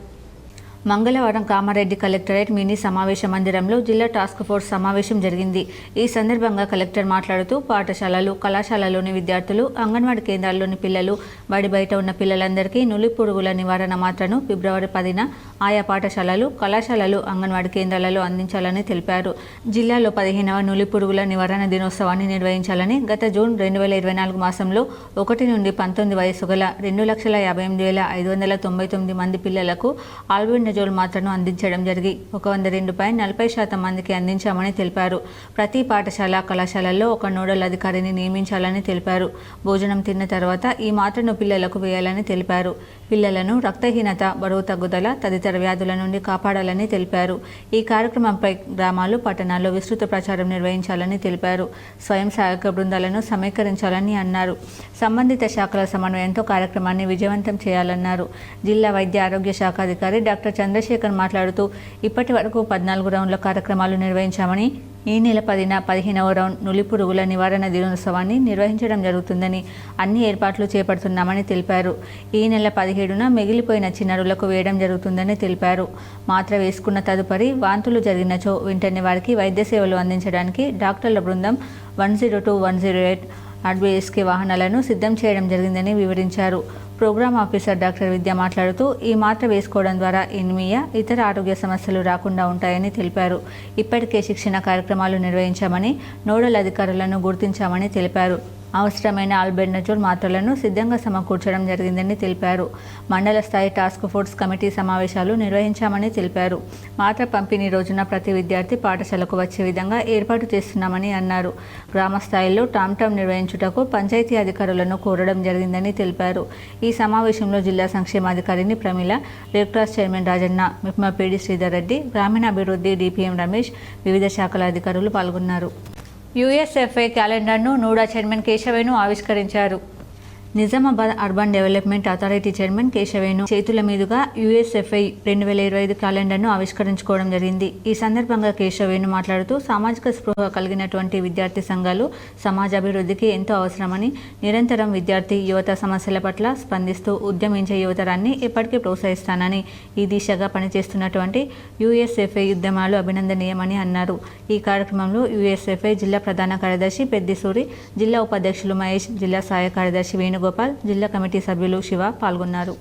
మంగళవారం కామారెడ్డి కలెక్టరేట్ మినీ సమావేశ మందిరంలో జిల్లా టాస్క్ ఫోర్స్ సమావేశం జరిగింది. ఈ సందర్భంగా కలెక్టర్ మాట్లాడుతూ పాఠశాలలు, కళాశాలలోని విద్యార్థులు, అంగన్వాడీ కేంద్రాల్లోని పిల్లలు, బడి బయట ఉన్న పిల్లలందరికీ నులి పురుగుల నివారణ మాత్రను ఫిబ్రవరి 10న ఆయా పాఠశాలలు, కళాశాలలు, అంగన్వాడీ కేంద్రాలలో అందించాలని తెలిపారు. జిల్లాలో 15వ నులిపురుగుల నివారణ దినోత్సవాన్ని నిర్వహించాలని గత జూన్ 2024 మాసంలో 1 నుండి 19 వయసు గల 2,58,599 మంది పిల్లలకు ఆల్బెండజోల్ మాత్రను అందించడం జరిగి 102.40% మందికి అందించామని తెలిపారు. ప్రతి పాఠశాల, కళాశాలల్లో ఒక నోడల్ అధికారిని నియమించాలని తెలిపారు. భోజనం తిన్న తర్వాత ఈ మాత్రను పిల్లలకు వేయాలని తెలిపారు. పిల్లలను రక్తహీనత, బరువు తగ్గుదల తదితర వ్యాధుల నుండి కాపాడాలని తెలిపారు. ఈ కార్యక్రమంపై గ్రామాలు, పట్టణాల్లో విస్తృత ప్రచారం నిర్వహించాలని తెలిపారు. స్వయం సహాయక బృందాలను సమీకరించాలని అన్నారు. సంబంధిత శాఖల సమన్వయంతో కార్యక్రమాన్ని విజయవంతం చేయాలన్నారు. జిల్లా వైద్య ఆరోగ్య శాఖ అధికారి డాక్టర్ చంద్రశేఖర్ మాట్లాడుతూ ఇప్పటి వరకు 14 రౌండ్ల కార్యక్రమాలు నిర్వహించామని, ఈ నెల 10న 15వ రౌండ్ నులిపురుగుల నివారణ దినోత్సవాన్ని నిర్వహించడం జరుగుతుందని, అన్ని ఏర్పాట్లు చేపడుతున్నామని తెలిపారు. ఈ నెల 17న మిగిలిపోయిన చిన్నారులకు వేయడం జరుగుతుందని తెలిపారు. మాత్ర వేసుకున్న తదుపరి వాంతులు జరిగినచో వెంటనే వారికి వైద్య సేవలు అందించడానికి డాక్టర్ల బృందం 102, 108 RBSK వాహనాలను సిద్ధం చేయడం జరిగిందని వివరించారు. ప్రోగ్రామ్ ఆఫీసర్ డాక్టర్ విద్య మాట్లాడుతూ ఈ మాత్ర వేసుకోవడం ద్వారా ఎనిమియా, ఇతర ఆరోగ్య సమస్యలు రాకుండా ఉంటాయని తెలిపారు. ఇప్పటికే శిక్షణ కార్యక్రమాలు నిర్వహించామని, నోడల్ అధికారులను గుర్తించామని తెలిపారు. అవసరమైన ఆల్బెండజోల్ మాత్రలను సిద్ధంగా సమకూర్చడం జరిగిందని తెలిపారు. మండల స్థాయి టాస్క్ ఫోర్స్ కమిటీ సమావేశాలు నిర్వహించామని తెలిపారు. మాత్ర పంపిణీ రోజున ప్రతి విద్యార్థి పాఠశాలకు వచ్చే విధంగా ఏర్పాటు చేస్తున్నామని అన్నారు. గ్రామ స్థాయిలో టామ్ నిర్వహించుటకు పంచాయతీ అధికారులను కోరడం జరిగిందని తెలిపారు. ఈ సమావేశంలో జిల్లా సంక్షేమాధికారిని Pramila, red cross chairman Rajanna, MEPMA PD Sridhar Reddy, గ్రామీణాభివృద్ధి డిపిఎం రమేష్, వివిధ శాఖల అధికారులు పాల్గొన్నారు. USFA క్యాలెండర్ను నూడా చైర్మన్ కేశవేణు ఆవిష్కరించారు. Nizamabad urban development authority chairman Kesavenu చేతుల మీదుగా USFA 2025 క్యాలెండర్ను ఆవిష్కరించుకోవడం జరిగింది. ఈ సందర్భంగా కేశవేణు మాట్లాడుతూ సామాజిక స్పృహ కలిగినటువంటి విద్యార్థి సంఘాలు సమాజ అభివృద్ధికి ఎంతో అవసరమని, నిరంతరం విద్యార్థి యువత సమస్యల పట్ల స్పందిస్తూ ఉద్యమించే యువతరాన్ని ఎప్పటికీ ప్రోత్సహిస్తానని, ఈ దిశగా పనిచేస్తున్నటువంటి USFA ఉద్యమాలు అభినందనీయమని అన్నారు. ఈ కార్యక్రమంలో USFA జిల్లా ప్రధాన కార్యదర్శి పెద్దిసూరి, జిల్లా ఉపాధ్యక్షులు మహేష్, జిల్లా సహాయ కార్యదర్శి వేణుగోపాల్, జిల్లా కమిటీ సభ్యులు శివ పాల్గొన్నారు.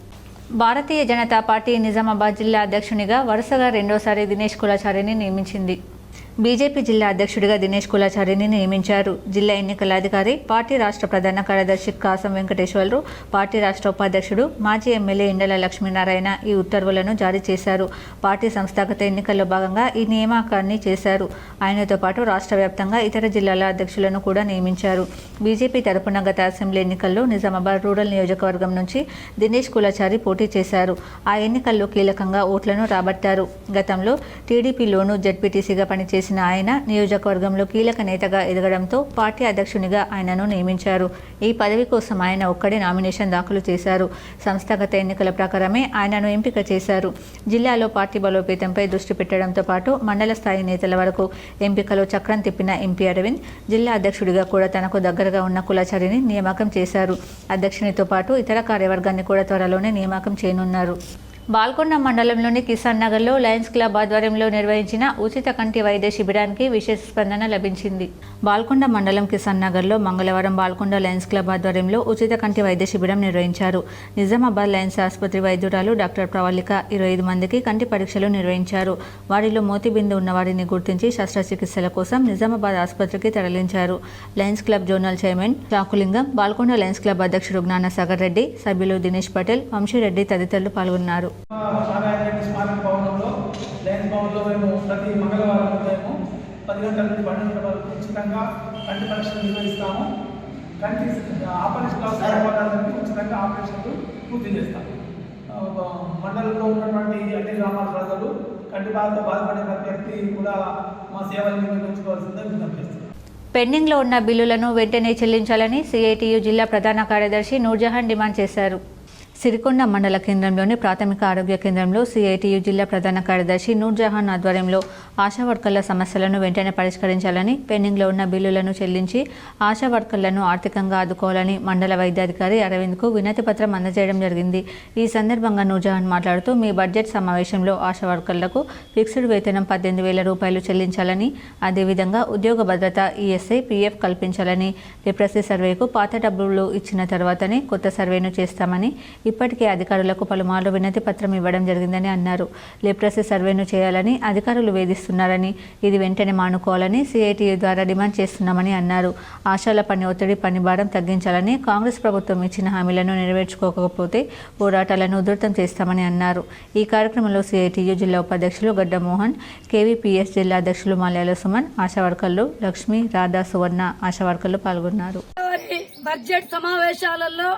భారతీయ జనతా పార్టీ నిజామాబాద్ జిల్లా అధ్యక్షునిగా వరుసగా రెండోసారి దినేష్ కులాచారిని నియమించింది. బీజేపీ జిల్లా అధ్యక్షుడిగా దినేష్ కులాచారిని నియమించారు. జిల్లా ఎన్నికల అధికారి, పార్టీ రాష్ట్ర ప్రధాన కార్యదర్శి కాసం వెంకటేశ్వర్లు, పార్టీ రాష్ట్ర ఉపాధ్యక్షుడు, మాజీ ఎమ్మెల్యే ఇండల లక్ష్మీనారాయణ ఈ ఉత్తర్వులను జారీ చేశారు. పార్టీ సంస్థాగత ఎన్నికల్లో భాగంగా ఈ నియామకాన్ని చేశారు. ఆయనతో పాటు రాష్ట్ర వ్యాప్తంగా ఇతర జిల్లాల అధ్యక్షులను కూడా నియమించారు. బీజేపీ తరపున గత అసెంబ్లీ ఎన్నికల్లో నిజామాబాద్ రూరల్ నియోజకవర్గం నుంచి దినేష్ కులాచారి పోటీ చేశారు. ఆ ఎన్నికల్లో కీలకంగా ఓట్లను రాబట్టారు. గతంలో టీడీపీలోనూ జెడ్పీటీసీగా పనిచేసిన ఆయన నియోజకవర్గంలో కీలక నేతగా ఎదగడంతో పార్టీ అధ్యక్షునిగా ఆయనను నియమించారు. ఈ పదవి కోసం ఆయన ఒక్కడే నామినేషన్ దాఖలు చేశారు. సంస్థాగత ఎన్నికల ప్రకారమే ఆయనను ఎంపిక చేశారు. జిల్లాలో పార్టీ బలోపేతంపై దృష్టి పెట్టడంతో పాటు మండల స్థాయి నేతల వరకు ఎంపికలో చక్రం తిప్పిన ఎంపీ అరవింద్ జిల్లా అధ్యక్షుడిగా కూడా తనకు దగ్గరగా ఉన్న కులాచారిని నియామకం చేశారు. అధ్యక్షునితో పాటు ఇతర కార్యవర్గాన్ని కూడా త్వరలోనే నియామకం చేయనున్నారు. బాల్కొండ మండలంలోని కిసాన్ నగర్లో లయన్స్ క్లబ్ ఆధ్వర్యంలో నిర్వహించిన ఉచిత కంటి వైద్య శిబిరానికి విశేష స్పందన లభించింది. బాల్కొండ మండలం కిసాన్ నగర్లో మంగళవారం బాల్కొండ లయన్స్ క్లబ్ ఆధ్వర్యంలో ఉచిత కంటి వైద్య శిబిరం నిర్వహించారు. నిజామాబాద్ లయన్స్ ఆసుపత్రి వైద్యురాలు డాక్టర్ ప్రవళిక 25 మందికి కంటి పరీక్షలు నిర్వహించారు. వారిలో మోతిబిందు ఉన్న వారిని గుర్తించి శస్త్రచికిత్సల కోసం నిజామాబాద్ ఆసుపత్రికి తరలించారు. Lions club zonal chairman Chakulingam, Balkonda Lions club అధ్యక్షుడు జ్ఞానసాగర్ రెడ్డి, సభ్యులు దినేష్ పటేల్, వంశీరెడ్డి తదితరులు పాల్గొన్నారు. స్మారక భవనంలో లయన్స్ భవన్లో మేము ప్రతి మంగళవారం ఉదయం 10 గంటల నుండి 12 గంటల వరకు ఉచితంగా కంటి పరీక్షలు నిర్వహిస్తాము. కంటి ఆపరేషన్ అవసరం ఉచితంగా ఆపరేషన్లు పూర్తి చేస్తాము. మండలంలో ఉన్నటువంటి అన్ని గ్రామాల ప్రజలు కంటి బాధతో బాధపడే ప్రతి వ్యక్తి కూడా మా సేవలు వినియోగించుకోవాల్సిందే విజ్ఞప్తి చేస్తున్నాం. పెండింగ్లో ఉన్న బిల్లులను వెంటనే చెల్లించాలని CITU జిల్లా ప్రధాన కార్యదర్శి నూర్జహాన్ డిమాండ్ చేశారు. సిరికొండ మండల కేంద్రంలోని ప్రాథమిక ఆరోగ్య కేంద్రంలో CITU జిల్లా ప్రధాన కార్యదర్శి నూర్జహాన్ ఆధ్వర్యంలో ఆశా వర్కర్ల సమస్యలను వెంటనే పరిష్కరించాలని, పెండింగ్లో ఉన్న బిల్లులను చెల్లించి ఆశా వర్కర్లను ఆర్థికంగా ఆదుకోవాలని మండల వైద్యాధికారి అరవింద్కు వినతి పత్రం అందజేయడం జరిగింది. ఈ సందర్భంగా నూర్జహాన్ మాట్లాడుతూ, మీ బడ్జెట్ సమావేశంలో ఆశా వర్కర్లకు ఫిక్స్డ్ వేతనం 18,000 రూపాయలు చెల్లించాలని, అదేవిధంగా ఉద్యోగ భద్రత, ESI, PF కల్పించాలని, లిప్రసీ సర్వేకు పాత డబ్బులు ఇచ్చిన తర్వాతనే కొత్త సర్వేను చేస్తామని, ఇప్పటికే అధికారులకు పలుమార్లు వినతి పత్రం ఇవ్వడం జరిగిందని అన్నారు. లెప్రసీ సర్వేను చేయాలని అధికారులు వేధిస్తున్నారని, ఇది వెంటనే మానుకోవాలని సిఐటియు ద్వారా డిమాండ్ చేస్తున్నామని అన్నారు. ఆశాల పని ఒత్తిడి, పని భారం తగ్గించాలని, కాంగ్రెస్ ప్రభుత్వం ఇచ్చిన హామీలను నెరవేర్చుకోకపోతే పోరాటాలను ఉధృతం చేస్తామని అన్నారు. ఈ కార్యక్రమంలో సిఐటియు జిల్లా ఉపాధ్యక్షులు గడ్డ మోహన్, కేవీపీఎస్ జిల్లా అధ్యక్షులు మలయాళ సుమన్, ఆశా వర్కర్లు లక్ష్మి, రాధా, సువర్ణ ఆశా వర్కర్లు పాల్గొన్నారు. బడ్జెట్ సమావేశాలలో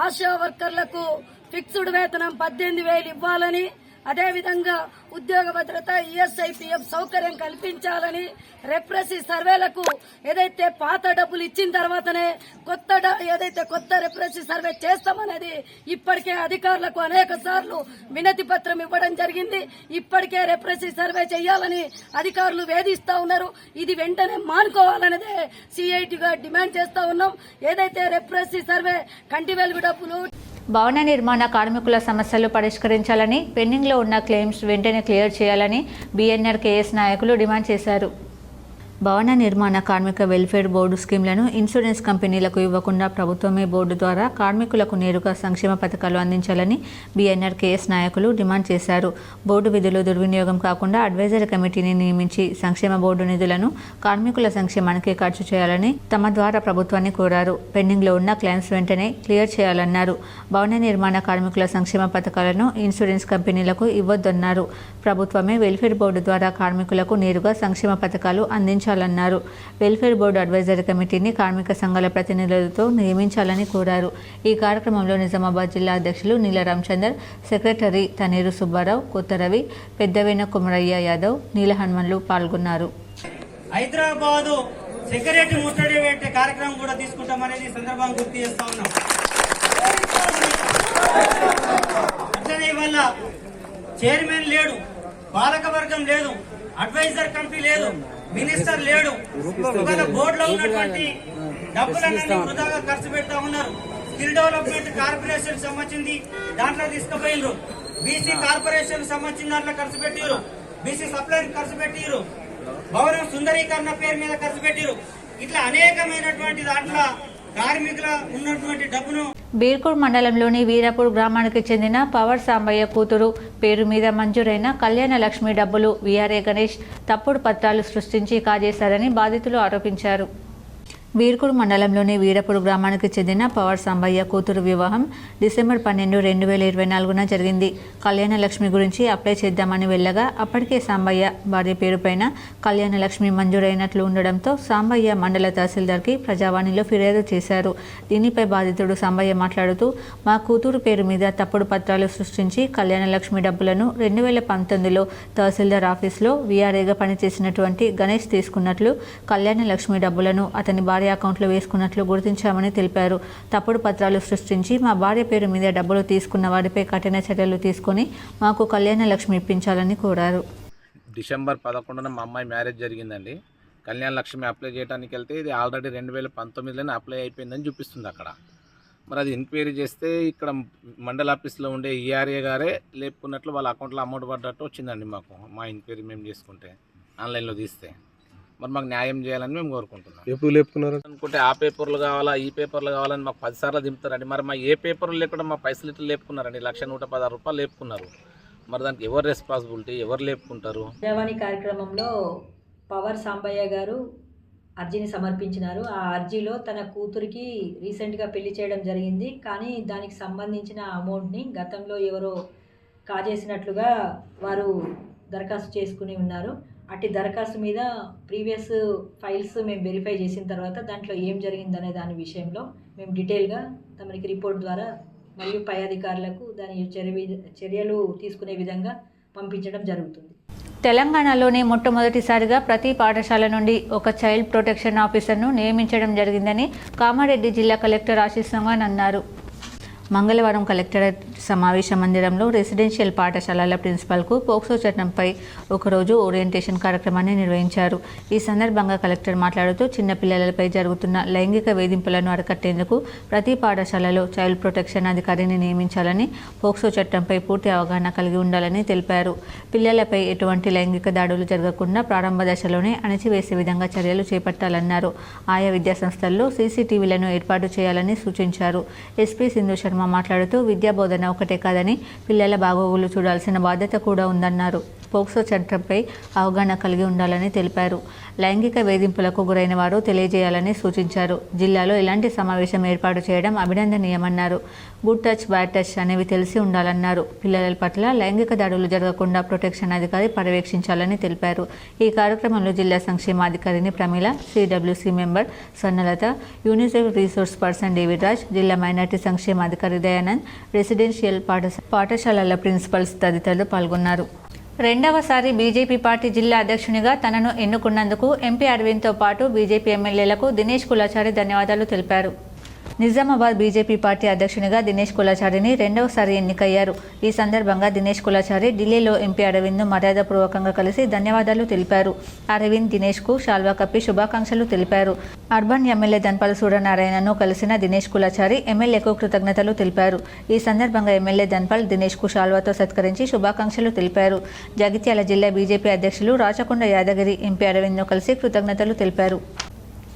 ఆశా వర్కర్లకు ఫిక్స్డ్ వేతనం 18,000 ఇవ్వాలని, అదేవిధంగా ఉద్యోగ భద్రత, ఈఎస్ఐపిఎఫ్ సౌకర్యం కల్పించాలని, రెప్రెసీ సర్వేలకు ఏదైతే పాత డబ్బులు ఇచ్చిన తర్వాతనే కొత్త రెప్రెసీ సర్వే చేస్తామనేది ఇప్పటికే అధికారులకు అనేక సార్లు వినతి పత్రం ఇవ్వడం జరిగింది. ఇప్పటికే రెప్రెసీ సర్వే చేయాలని అధికారులు వేధిస్తా ఉన్నారు. ఇది వెంటనే మానుకోవాలనేదే సిఐటిగా డిమాండ్ చేస్తా ఉన్నాం. ఏదైతే రెప్రెసీ సర్వే కంటి వెలుగు డబ్బులు, భవన నిర్మాణ కార్మికుల సమస్యలు పరిష్కరించాలని, పెండింగ్లో ఉన్న క్లెయిమ్స్ వెంటనే క్లియర్ చేయాలని బీఎన్ఆర్ కేఎస్ నాయకులు డిమాండ్ చేశారు. భవన నిర్మాణ కార్మిక వెల్ఫేర్ బోర్డు స్కీమ్లను ఇన్సూరెన్స్ కంపెనీలకు ఇవ్వకుండా ప్రభుత్వమే బోర్డు ద్వారా కార్మికులకు నేరుగా సంక్షేమ పథకాలు అందించాలని బీఎన్ఆర్ కేఎస్ నాయకులు డిమాండ్ చేశారు. బోర్డు విధులు దుర్వినియోగం కాకుండా అడ్వైజరీ కమిటీని నియమించి సంక్షేమ బోర్డు నిధులను కార్మికుల సంక్షేమానికి ఖర్చు చేయాలని తమ ద్వారా ప్రభుత్వాన్ని కోరారు. పెండింగ్లో ఉన్న క్లెయిమ్స్ వెంటనే క్లియర్ చేయాలన్నారు. భవన నిర్మాణ కార్మికుల సంక్షేమ పథకాలను ఇన్సూరెన్స్ కంపెనీలకు ఇవ్వొద్దన్నారు. ప్రభుత్వమే వెల్ఫేర్ బోర్డు ద్వారా కార్మికులకు నేరుగా సంక్షేమ పథకాలు అందించాలన్నారు. వెల్ఫేర్ బోర్డు అడ్వైజరీ కమిటీని కార్మిక సంఘాల ప్రతినిధులతో నియమించాలని కోరారు. ఈ కార్యక్రమంలో నిజామాబాద్ జిల్లా అధ్యక్షులు నీల రామచందర్, సెక్రటరీ తనేరు సుబ్బారావు, కొత్త రవి, పెద్దవేన కుమరయ్య యాదవ్, నీల హనుమన్లు పాల్గొన్నారు. హైదరాబాదు సెక్రటరీ ముట్టడి పెట్టే కార్యక్రమం కూడా తీసుకుంటామనేది సందర్భంగా గుర్తు చేస్తా ఉన్నాం. అట్లనే వల్ల చైర్మన్ లేడు, పాలకవర్గం లేదు, అడ్వైజర్ కమిటీ లేదు, మినిస్టర్ లేడు. ఇవాళ బోర్డులో ఉన్నటువంటి డబ్బులన్నీ వృధాగా ఖర్చు పెడతా ఉన్నారు. స్కిల్ డెవలప్మెంట్ కార్పొరేషన్ సంబంధించింది దాంట్లో తీసుకుపోయినారు. బీసీ కార్పొరేషన్ సంబంధించిన దాంట్లో ఖర్చు పెట్టారు. బీసీ సప్లై ఖర్చు పెట్టారు. భవనం సుందరీకరణ పేరు మీద ఖర్చు పెట్టారు. ఇట్లా అనేకమైనటువంటి దాంట్లో కార్మికుల ఉన్నటువంటి డబ్బును బీర్కూర్ మండలంలోని వీరాపూర్ గ్రామానికి చెందిన పవర్ సాంబయ్య కూతురు పేరు మీద మంజూరైన కళ్యాణ లక్ష్మి డబ్బులు వీఆర్ఏ గణేష్ తప్పుడు పత్రాలు సృష్టించి కాజేశారని బాధితులు ఆరోపించారు. బీర్కూర్ మండలంలోని వీరపూర్ గ్రామానికి చెందిన పవర్ సాంబయ్య కూతురు వివాహం డిసెంబర్ 12, 2024 జరిగింది. కళ్యాణ లక్ష్మి గురించి అప్లై చేద్దామని వెళ్ళగా అప్పటికే సాంబయ్య భార్య పేరుపైన కళ్యాణ లక్ష్మి మంజూరైనట్లు ఉండడంతో సాంబయ్య మండల తహసీల్దార్కి ప్రజావాణిలో ఫిర్యాదు చేశారు. దీనిపై బాధితుడు సాంబయ్య మాట్లాడుతూ, మా కూతురు పేరు మీద తప్పుడు పత్రాలు సృష్టించి కళ్యాణ లక్ష్మి డబ్బులను 2019లో తహసీల్దార్ ఆఫీస్లో వీఆర్ఏగా పనిచేసినటువంటి గణేష్ తీసుకున్నట్లు, కళ్యాణ లక్ష్మి డబ్బులను అతని భార్య అకౌంట్లో వేసుకున్నట్లు గుర్తించామని తెలిపారు. తప్పుడు పత్రాలు సృష్టించి మా భార్య పేరు మీద డబ్బులు తీసుకున్న వారిపై కఠిన చర్యలు తీసుకొని మాకు కళ్యాణ లక్ష్మి ఇప్పించాలని కోరారు. డిసెంబర్ 11న మా అమ్మాయి మ్యారేజ్ జరిగిందండి. కళ్యాణ లక్ష్మి అప్లై చేయడానికి వెళ్తే ఇది ఆల్రెడీ 2019లోనే అప్లై అయిపోయిందని చూపిస్తుంది అక్కడ. మరి అది ఎంక్వైరీ చేస్తే ఇక్కడ మండల ఆఫీస్లో ఉండే ఈఆర్ఏ గారే లేపుకున్నట్లు వాళ్ళ అకౌంట్లో అమౌంట్ పడ్డట్టు వచ్చిందండి. మాకు మా ఎంక్వైరీ మేము చేసుకుంటే ఆన్లైన్లో తీస్తే మరి మాకు న్యాయం చేయాలని మేము కోరుకుంటున్నాం. ఎప్పుడు లేపుకున్నారు అనుకుంటే ఆ పేపర్లు కావాలా, ఈ పేపర్లు కావాలని మాకు 10 సార్లు దింపుతారండి. మరి మా ఏ పేపర్లు లేకుండా మా పైసలు ఇట్లా లేపుకున్నారండి. 1,116 రూపాయలు లేపుకున్నారు. మరి దానికి ఎవరు రెస్పాన్సిబిలిటీ, ఎవరు లేపుకుంటారు? ప్రజావాణి కార్యక్రమంలో పవర్ సాంబయ్య గారు అర్జీని సమర్పించినారు. ఆ అర్జీలో తన కూతురికి రీసెంట్గా పెళ్లి చేయడం జరిగింది. కానీ దానికి సంబంధించిన అమౌంట్ని గతంలో ఎవరో కాజేసినట్లుగా వారు దరఖాస్తు చేసుకుని ఉన్నారు. అట్టి దరఖాస్తు మీద ప్రీవియస్ ఫైల్స్ మేము వెరిఫై చేసిన తర్వాత దాంట్లో ఏం జరిగిందనే దాని విషయంలో మేము డీటెయిల్గా తమకి రిపోర్ట్ ద్వారా మరియు పై అధికారులకు దాని చర్యలు తీసుకునే విధంగా పంపించడం జరుగుతుంది. తెలంగాణలోనే మొట్టమొదటిసారిగా ప్రతి పాఠశాల నుండి ఒక చైల్డ్ ప్రొటెక్షన్ ఆఫీసర్ను నియమించడం జరిగిందని కామారెడ్డి జిల్లా కలెక్టర్ ఆశీష్ సంగాన్ అన్నారు. మంగళవారం కలెక్టరేట్ సమావేశ మందిరంలో రెసిడెన్షియల్ పాఠశాలల ప్రిన్సిపాల్కు పోక్సో చట్టంపై ఒకరోజు ఓరియంటేషన్ కార్యక్రమాన్ని నిర్వహించారు. ఈ సందర్భంగా కలెక్టర్ మాట్లాడుతూ చిన్నపిల్లలపై జరుగుతున్న లైంగిక వేధింపులను అరికట్టేందుకు ప్రతి పాఠశాలలో చైల్డ్ ప్రొటెక్షన్ అధికారిని నియమించాలని, పోక్సో చట్టంపై పూర్తి అవగాహన కలిగి ఉండాలని తెలిపారు. పిల్లలపై ఎటువంటి లైంగిక దాడులు జరగకుండా ప్రారంభ దశలోనే అణచివేసే విధంగా చర్యలు చేపట్టాలన్నారు. ఆయా విద్యాసంస్థల్లో సీసీటీవీలను ఏర్పాటు చేయాలని సూచించారు. ఎస్పీ సింధు శర్మ శర్మ మాట్లాడుతూ విద్యా బోధన ఒకటే కాదని పిల్లల బాగోగులు చూడాల్సిన బాధ్యత కూడా ఉందన్నారు. పోక్సో చట్టంపై అవగాహన కలిగి ఉండాలని తెలిపారు. లైంగిక వేధింపులకు గురైన వారు తెలియజేయాలని సూచించారు. జిల్లాలో ఇలాంటి సమావేశం ఏర్పాటు చేయడం అభినందనీయమన్నారు. గుడ్ టచ్, బ్యాడ్ టచ్ అనేవి తెలిసి ఉండాలన్నారు. పిల్లల పట్ల లైంగిక దాడులు జరగకుండా ప్రొటెక్షన్ అధికారి పర్యవేక్షించాలని తెలిపారు. ఈ కార్యక్రమంలో జిల్లా సంక్షేమాధికారిని Pramila, CWC member Sannalatha, UNICEF resource person David Raj, జిల్లా మైనార్టీ సంక్షేమాధికారి దయానంద్, రెసిడెన్షియల్ పాఠశాలల ప్రిన్సిపల్స్ తదితరులు పాల్గొన్నారు. రెండవసారి బీజేపీ పార్టీ జిల్లా అధ్యక్షునిగా తనను ఎన్నుకున్నందుకు ఎంపీ అరవింద్తో పాటు బీజేపీ ఎమ్మెల్యేలకు దినేష్ కులాచారి ధన్యవాదాలు తెలిపారు. నిజామాబాద్ బీజేపీ పార్టీ అధ్యక్షునిగా దినేష్ కులాచారిని రెండవసారి ఎన్నికయ్యారు. ఈ సందర్భంగా దినేష్ కులాచారి ఢిల్లీలో ఎంపీ అరవింద్ను మర్యాదపూర్వకంగా కలిసి ధన్యవాదాలు తెలిపారు. అరవింద్ దినేష్కు శాల్వా కప్పి శుభాకాంక్షలు తెలిపారు. అర్బన్ ఎమ్మెల్యే ధన్పాల్ సూర్యనారాయణను కలిసిన దినేష్ కులాచారి ఎమ్మెల్యేకు కృతజ్ఞతలు తెలిపారు. ఈ సందర్భంగా ఎమ్మెల్యే ధన్పాల్ దినేష్కు శాల్వాతో సత్కరించి శుభాకాంక్షలు తెలిపారు. జగిత్యాల జిల్లా బీజేపీ అధ్యక్షులు రాచకొండ యాదగిరి ఎంపీ అరవింద్ను కలిసి కృతజ్ఞతలు తెలిపారు.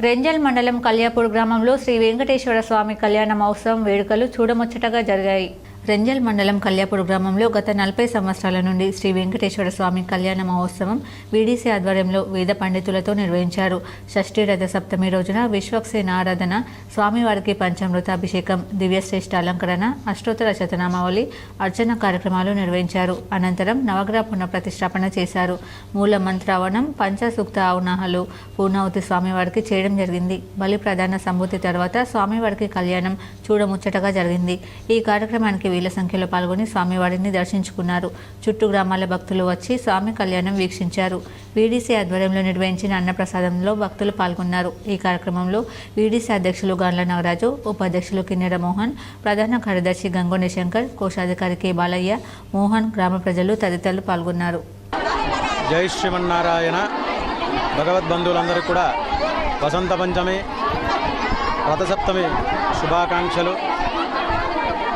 రెంజల్ మండలం కల్యాపూర్ గ్రామంలో శ్రీ వెంకటేశ్వర స్వామి కళ్యాణ మహోత్సవం వేడుకలు చూడముచ్చటగా జరిగాయి. రెంజల్ మండలం కల్యాపూర్ గ్రామంలో గత 40 సంవత్సరాల నుండి శ్రీ వెంకటేశ్వర స్వామి కళ్యాణ మహోత్సవం వీడీసీ ఆధ్వర్యంలో వేద పండితులతో నిర్వహించారు. షష్ఠి రథ సప్తమి రోజున విశ్వక్సేన ఆరాధన, స్వామివారికి పంచామృతాభిషేకం, దివ్యశ్రేష్ఠ అలంకరణ, అష్టోత్తర శతనామావళి, అర్చన కార్యక్రమాలు నిర్వహించారు. అనంతరం నవగ్రహ పునఃప్రతిష్ఠాపన చేశారు. మూల మంత్రావణం, పంచసూక్త ఆవునాహాలు, పూర్ణావతి స్వామివారికి చేయడం జరిగింది. బలి ప్రధాన సంభూతి తర్వాత స్వామివారికి కళ్యాణం చూడముచ్చటగా జరిగింది. ఈ కార్యక్రమానికి వేల సంఖ్యలో పాల్గొని స్వామివారిని దర్శించుకున్నారు. చుట్టూ గ్రామాల భక్తులు వచ్చి స్వామి కళ్యాణం వీక్షించారు. వీడీసీ ఆధ్వర్యంలో నిర్వహించిన అన్నప్రసాదంలో భక్తులు పాల్గొన్నారు. ఈ కార్యక్రమంలో వీడీసీ అధ్యక్షులు గాండ్ల నాగరాజు, ఉపాధ్యక్షులు కిన్నెర మోహన్, ప్రధాన కార్యదర్శి గంగోని శంకర్, కోశాధికారి కె బాలయ్య, మోహన్, గ్రామ ప్రజలు తదితరులు పాల్గొన్నారు. జై శ్రీమన్నారాయణ. భగవద్బంధువులందరూ కూడా వసంత పంచమి, రథసప్తమి శుభాకాంక్షలు.